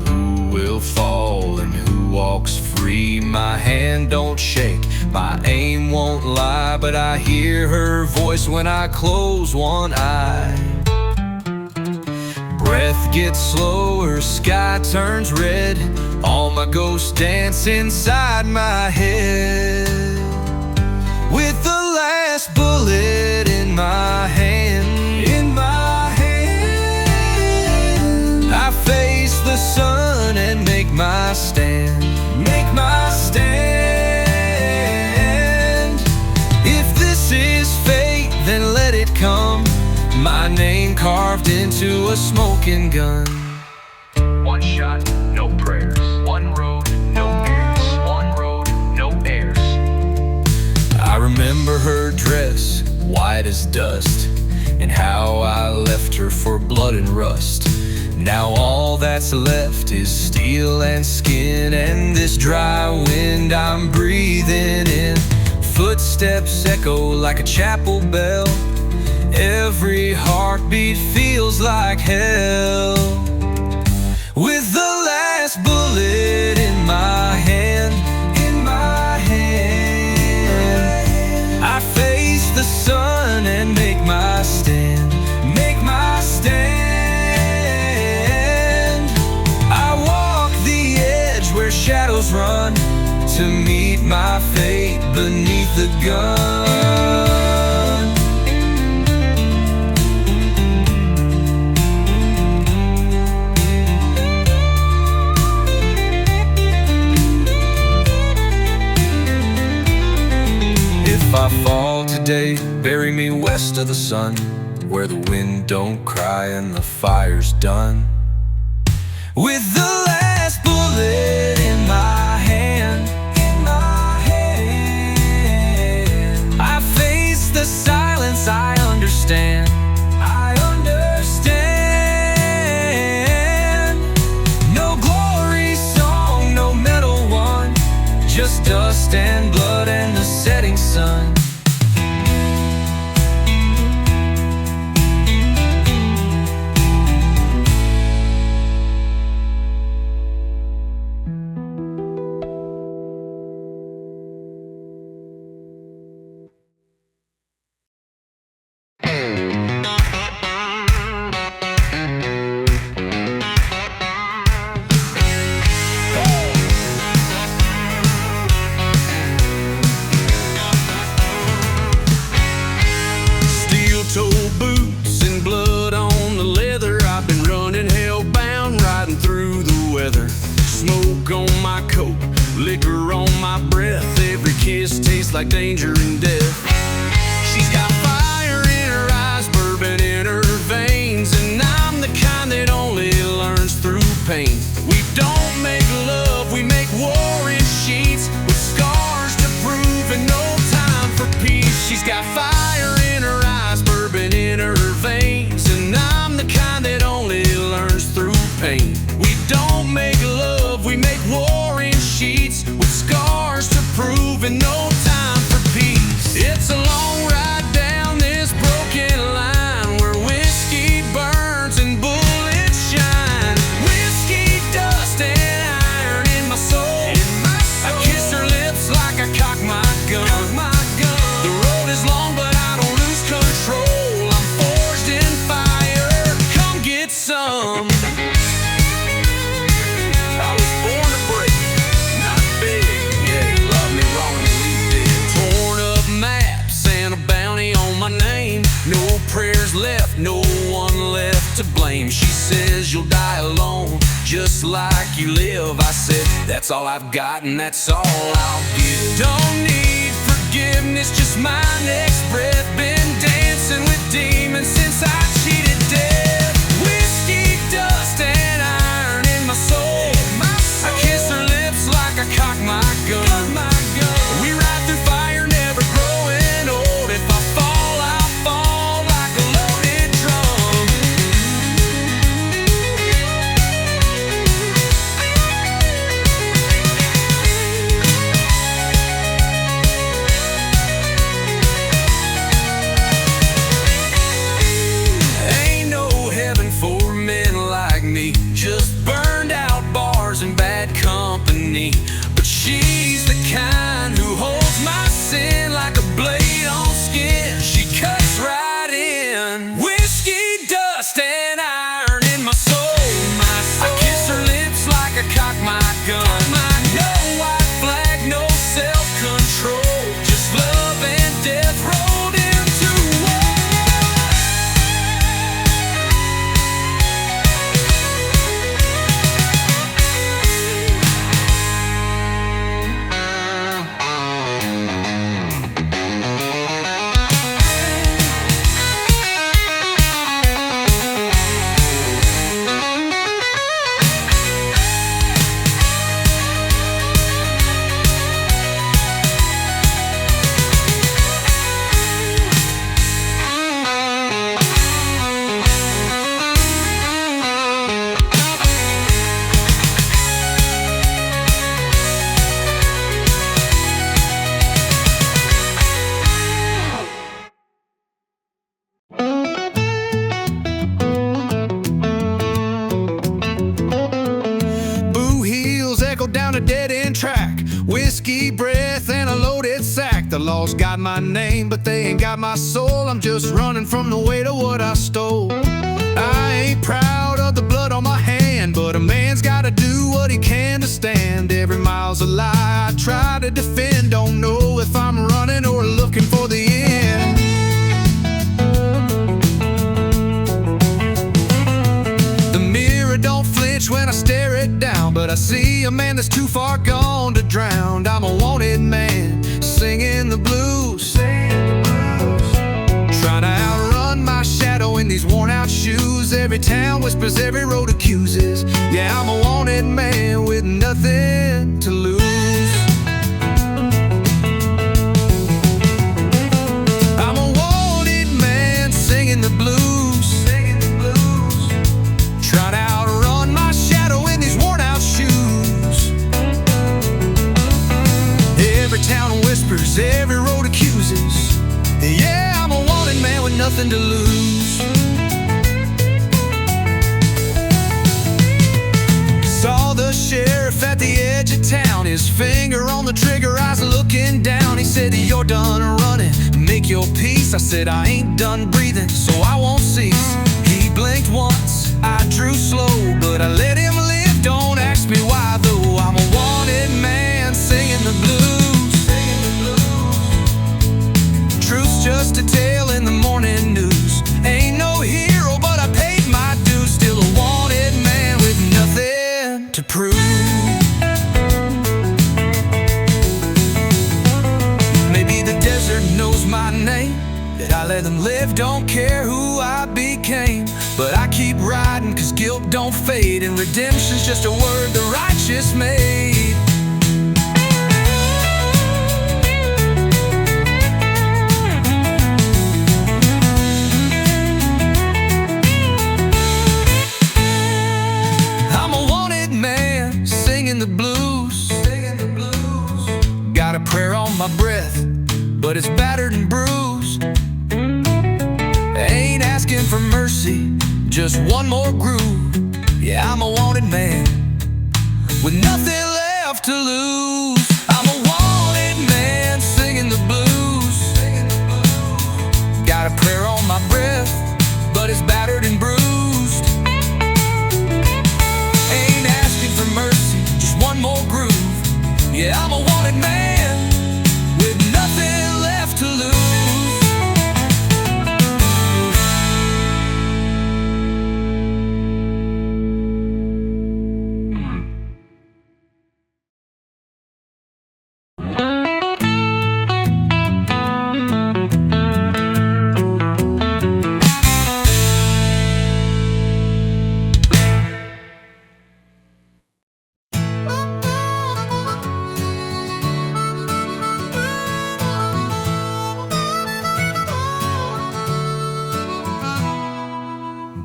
who will fall and who walks free. My hand don't shake, my aim won't lie, but I hear her voice when I close one eye. Breath gets slower, sky turns red. All my ghosts dance inside my head. With the last bullet in my hand, I face the sun and make my stand. If this is fate, then let it come. My name carved into a smoking gun. One shot, no prayers. One road, no heirs. One road, no heirs. I remember her dress, white as dust, and how I left her for blood and rust. Now all that's left is steel and skin, and this dry wind I'm breathing in. Footsteps echo like a chapel bell. Every heartbeat feels like hell. With the last bullet in my hand, I face the sun and make my stand. I walk the edge where shadows run to meet my fate beneath the gun. If I fall today, bury me west of the sun, where the wind don't cry and the fire's done. With the last bullet in my hand, I face the silence. I understand. No glory song, no medal won, just dust and blood and the setting sun. Steel-toe boots and blood on the leather. I've been running hell-bound, riding through the weather. Smoke on my coat, liquor on my breath. Every kiss tastes like danger and death. She's got fire in her eyes, bourbon in her veins, and I'm the kind that only learns through pain. We don't make love, we make war in sheets, with scars to prove and no time for peace. She's got fire in her eyes, bourbon in her veins, and I'm the kind that only learns through pain. We don't make love, we make war in sheets, with scars to prove and no time for peace. It's a long ride down this broken line, where whiskey burns and bullets shine. Whiskey dust and iron in my soul. I kiss her lips like I cock my gun. The road is long, but I don't lose control. I'm forged in fire, come get some. I was born to break, not big. Yeah, you love me wrong and leave dead. Torn up maps and a bounty on my name. No prayers left, no one left to blame. She says you'll die alone, just like you live. I said, that's all I've got and that's all I'll give. Don't need forgiveness, just my next breath. Been dancing with demons since I cheated death. Whiskey dust and iron in my soul. I kiss her lips like I cock my gun. We ride through fire, never growing old. If I fall, I'll fall like a loaded drum. whiskey breath and a loaded sack. The law's got my name, but they ain't got my soul. I'm just running from the weight of what I stole. I ain't proud of the blood on my hand, but a man's gotta do what he can to stand. Every mile's a lie I try to defend. Don't know if I'm running or looking for the end. The mirror don't flinch when I stare it down, but I see a man that's too far gone to drown. I'm a wanted man, singing the blues, trying to outrun my shadow in these worn out shoes. Every town whispers, every road accuses. Yeah, I'm a wanted man with nothing to lose. I'm a wanted man singing the blues, trying to outrun my shadow in these worn out shoes. Every town whispers, every road accuses. Yeah, I'm a wanted man with nothing to lose. Saw the sheriff at the edge of town, his finger on the trigger, eyes looking down. He said, "You're done running, make your peace." I said, "I ain't done breathing, so I won't cease." He blinked once, I drew slow, but I let him live. Don't ask me why though. I'm a wanted man singing the blues. Truth's just a tale in the morning news. Ain't no hero, but I paid my dues. Still a wanted man with nothing to prove. Maybe the desert knows my name, that I let them live, don't care who I became. But I keep riding, cause guilt don't fade, and redemption's just a word the righteous made. I'm a wanted man singing the blues, got a prayer on my breath, but it's battered and bruised. Ain't asking for mercy, just one more groove. Yeah, I'm a wanted man with nothing left to lose. I'm a wanted man singing the blues, got a prayer on my breath, but it's battered and bruised. Ain't asking for mercy, just one more groove. Yeah, I'm a wanted man with nothing left to lose.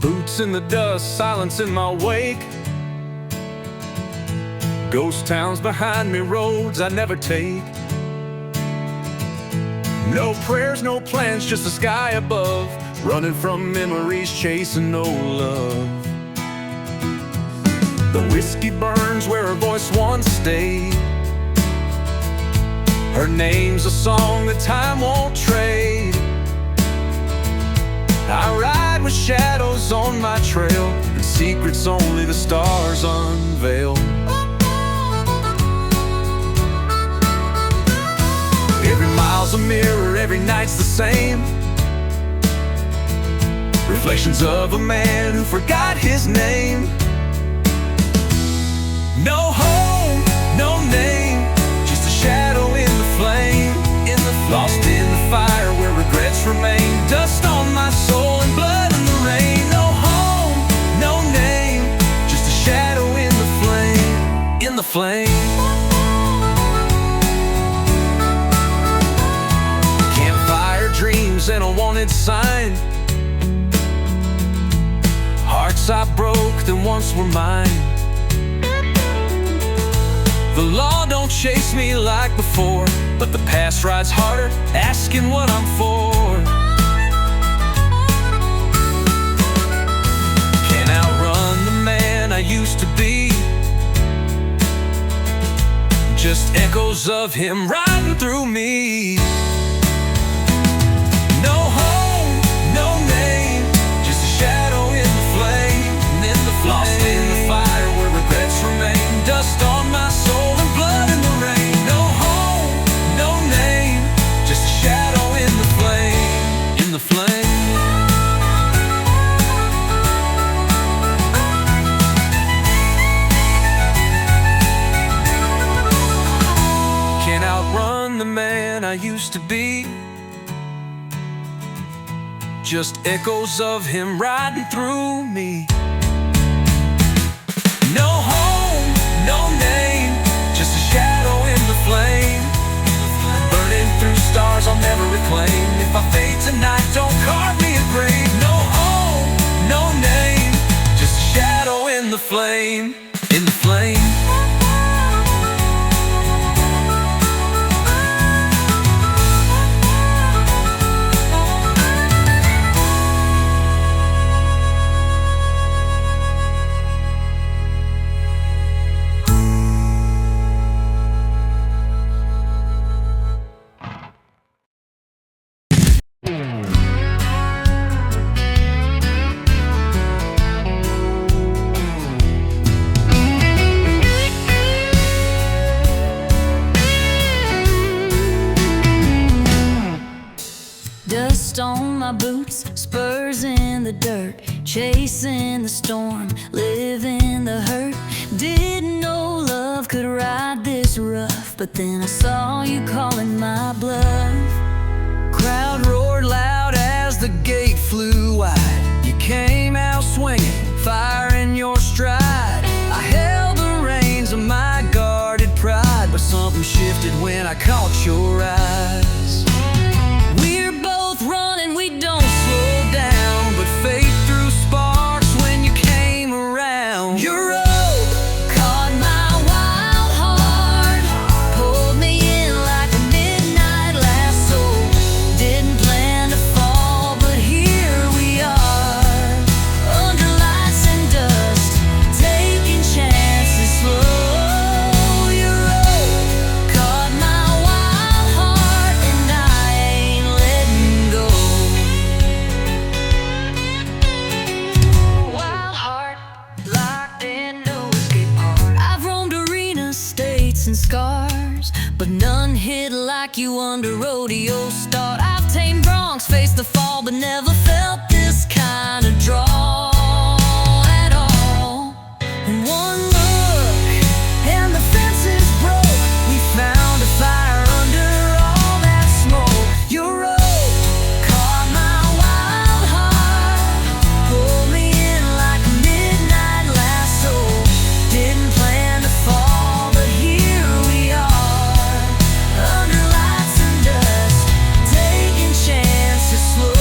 Boots in the dust, silence in my wake. Ghost towns behind me, roads I never take. No prayers, no plans, just the sky above. Running from memories, chasing no love. The whiskey burns where her voice once stayed. Her name's a song that time won't trade. I ride with shadows on my trail, and secrets only the stars unveil. Every mile's a mirror, every night's the same. Reflections of a man who forgot his name. No home, no name, just a shadow in the flame. Lost in the fire where regrets remain. Dust on my soul and blood in the rain. No home, no name, just a shadow in the flame. In the flame. Campfire dreams and a wanted sign. Hearts I broke that once were mine. The law don't chase me like before, but the past rides harder, asking what I'm for. Can't outrun the man I used to be. just echoes of him riding through me. No home, no name, just a shadow in the flame. And in the flame, lost in the fire where regrets remain. Dust on my soul and blood in the rain. No home, no name, just a shadow in the flame. In the flame. Can't outrun the man I used to be. Just echoes of him riding through me. No home, no name, just a shadow in the flame. Burning through stars I'll never reclaim. If I fade tonight, don't carve me a grave. No home, no name, just a shadow in the flame. In the flame. Dust on my boots, spurs in the dirt, chasing the storm, living the hurt. Didn't know love could ride this rough, but then I saw you calling my bluff. Crowd roared loud as the gate flew wide. You came out swinging, fire in your stride. I held the reins of my guarded pride, but something shifted when I caught your eyes. We're both running, we don't Slow down, but faith threw sparks when you came around. Your rope caught my wild heart, pulled me in like a midnight lasso. Didn't plan to fall, but here we are, under lights and dust, taking chances slow. Your rope caught my wild heart, and I ain't letting go. Wild heart, locked in no escape heart. I've roamed arenas, states, and scars, but none hit like you under rodeo start. I've tamed broncs, faced the fall, but never felt this kind of draw at all. And one look, and the fences broke. We found a fire under all that smoke. Your rope caught my wild heart, pulled me in like a midnight lasso. Didn't plan to fall, but here we are, under lights and dust, taking chances slow.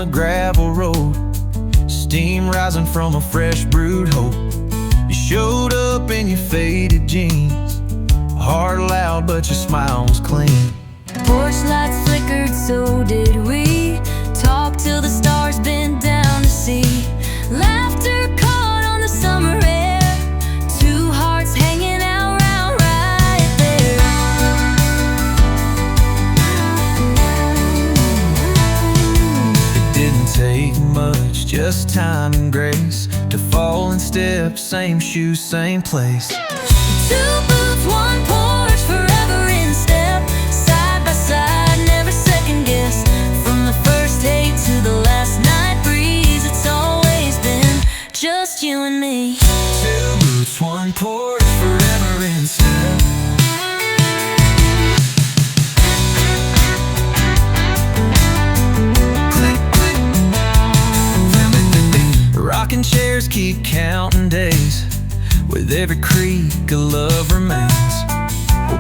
the gravel road, steam rising from a fresh brewed hope. You showed up in your faded jeans, heart loud but your smile was clean. Porch lights flickered, so did we. Talk till the stars bent down to see. Laughter caught on the summer air, two hearts hanging out round right there. It didn't take much, just time and grace, to fall in step, same shoes, same place. Two boots, one porch, forever in step, side by side, never second guess. From the first date to the last night breeze, it's always been just you and me. Two boots, one porch, forever in step. Click, click. Rocking chairs keep counting days, with every creak a love remains.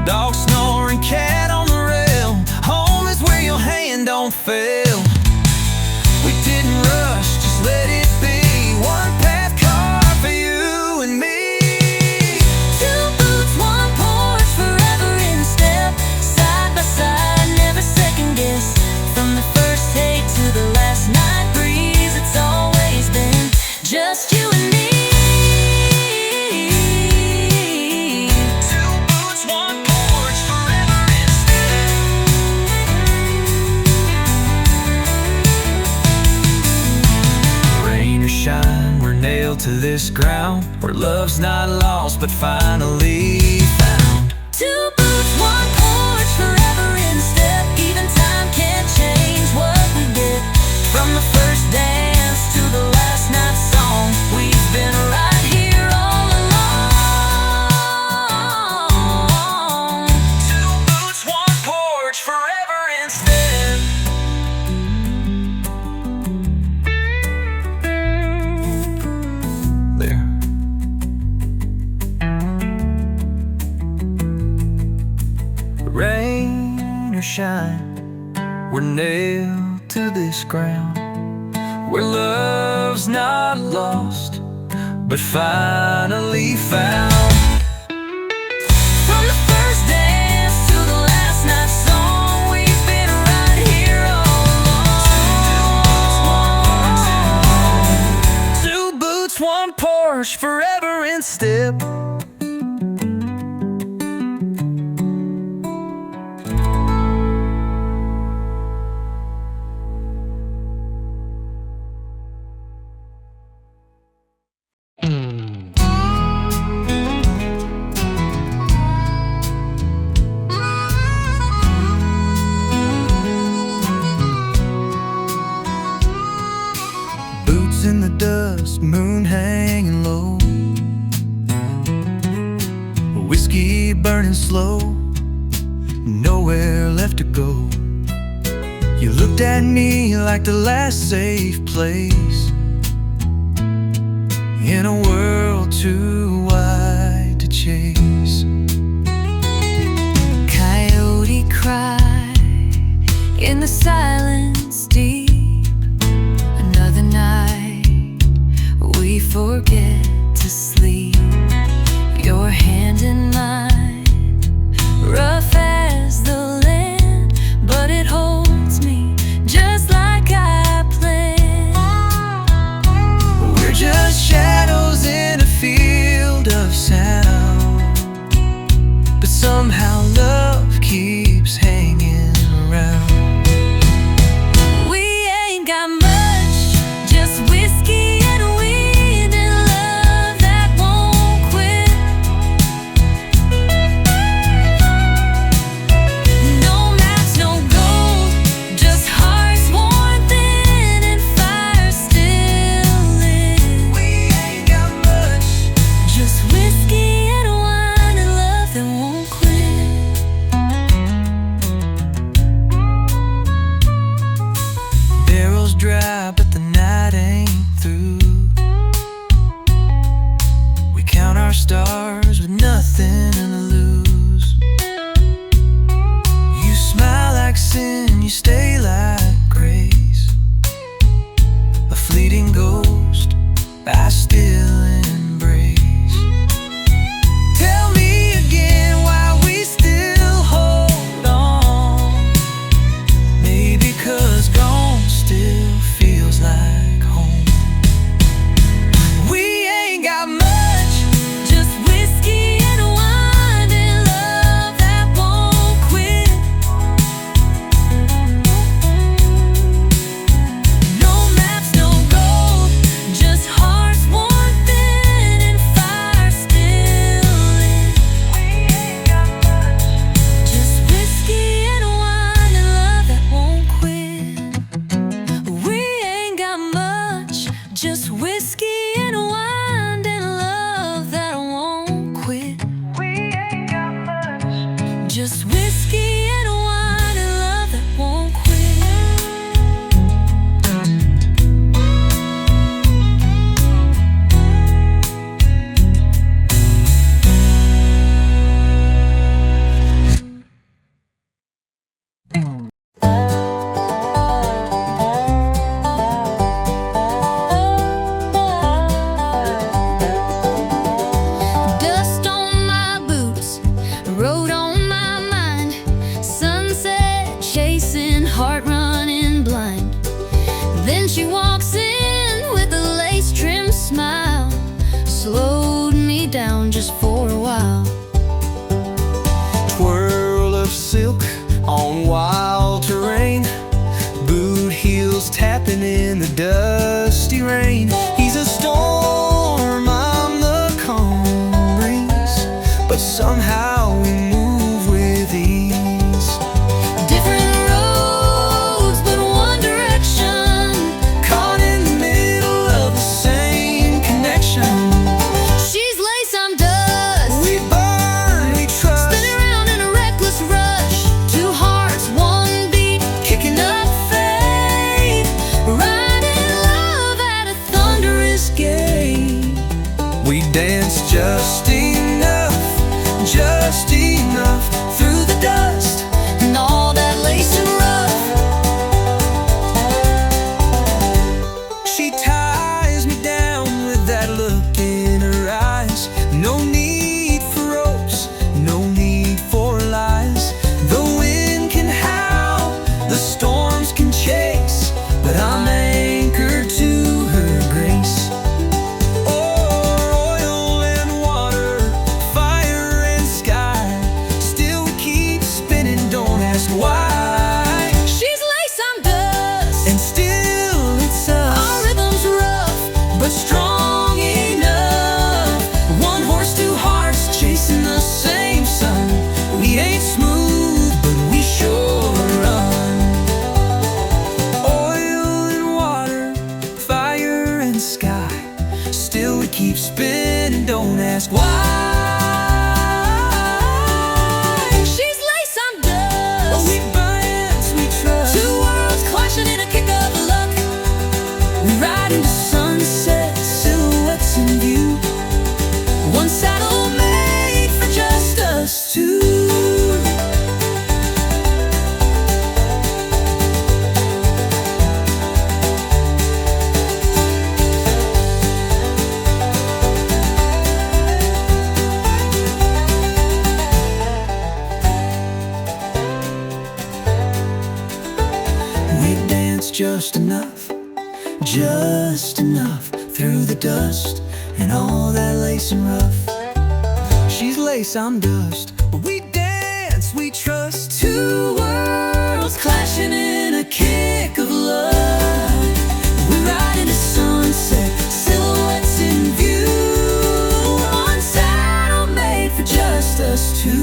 Dog snoring, cat on the rail, home is where your hand don't fail. We didn't rush, just let it be. One path car for you and me. Two boots, one porch, forever in step, side by side, never second guess. From the first date to the last night breeze, it's always been just you and me. Two boots, one porch, forever in step. Rain or shine, we're nailed to this ground, where love's not lost but finally found. Two boots, one porch, forever in step. Even time can't change what we did. From the first dance to the last night song, we've been right here all along. Two boots, one porch, forever in step. There. Rain or shine, we're nailed to this ground, where love's not lost but finally found. From the first dance to the last night song, we've been right here all along. Two boots, one porch, forever in step. Boots in the dust, moon hanging low, whiskey burning slow, nowhere left to go. You looked at me like the last safe place, in a world too wide to chase. Coyote cried in the silence deep. Another night we forget to sleep. Your hand in mine, rough as the land, but it holds me just like I planned. We're just shadows in a field of sound, but somehow love keeps hanging around. Just whiskey and wine and love that won't quit. We ain't got much. Just whiskey and wine and love that won't quit. Dust on my boots, road on my mind, sunset chasing, heart running blind. Then she walks in with a lace trim smile, slowed me down just for a while. Twirl of silk on wild terrain, boot heels tapping in the dusty rain. He's a storm, I'm the calm breeze, but somehow we move with ease. Different roads, but one direction, Caught in the middle of the same connection. she's lace, I'm dust. We burn, we trust, Spinning around in a reckless rush, two hearts, one beat, kicking up faith, riding love at a thunderous gait. we dance just enough through the dust And all that lace and rough, She ties me down with that look in her eyes. No need for ropes, no need for lies. The wind can howl, the storms can chase, but I'm anchored to her grace. Oil and water, fire and sky, still we keep spinning, don't ask why. she's lace, I'm dust. And still it's Our us, rhythm's rough, but strong enough. One horse, two hearts, chasing the same sun. We ain't smooth, but we sure run. Oil and water, fire and sky, still we keep spinning, don't ask why. she's lace, I'm dust. We bounce, we trust, Two worlds clashing in a kick of luck, we ride into sunset, silhouettes in view. one saddle made for just us two. We dance just enough through the dust and all that lace and rough. She's lace, I'm dust. We dance, we trust. Two worlds clashing in a kick of love. We ride into sunset, silhouettes in view. One saddle made for just us two.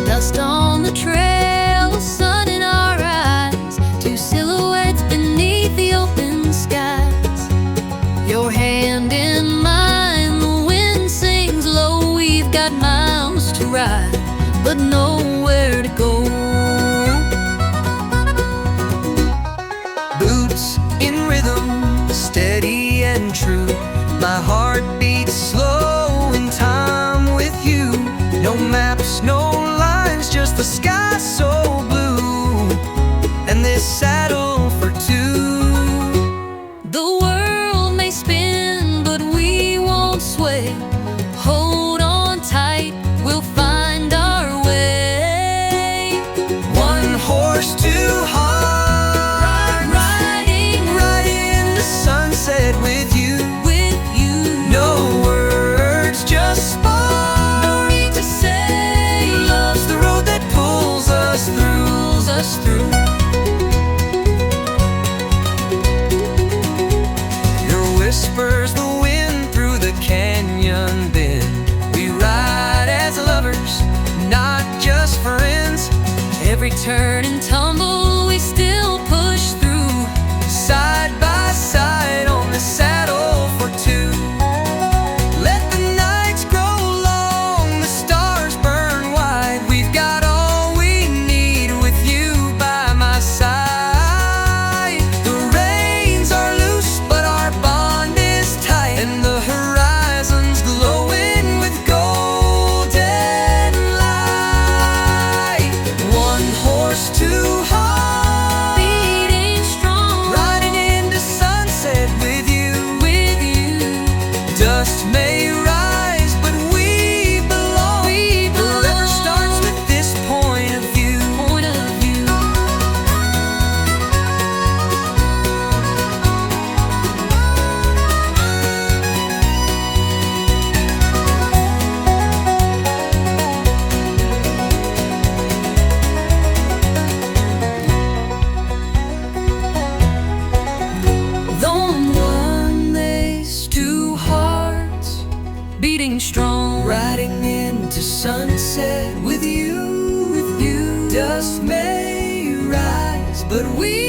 Dust on the trail, sun in our eyes, two silhouettes beneath the open skies. Your hand in mine, the wind sings low. We've got miles to ride, but nowhere to go. Boots in rhythm, steady and true. My heart beats slow in time with you. No maps, no lines, just the sky so blue, and this saddle for two. The world may spin, but we won't sway. Hold on tight, we'll find our way. One horse, two hearts, Riding riding the sunset with every turn and tumble, we still push through. Side by side on the saddle for two. Let the nights grow long, the stars burn wide. We've got all we need with you by my side. The reins are loose, but our bond is tight, and the horizon's glowing with golden light. One horse, two hearts, Beating strong riding into sunset with you. with you. Dust may rise, but we belong. The river starts with this point of view. Point of view. Though I'm one, there's two hearts beating strong. Riding into sunset with you. Dust may rise, but we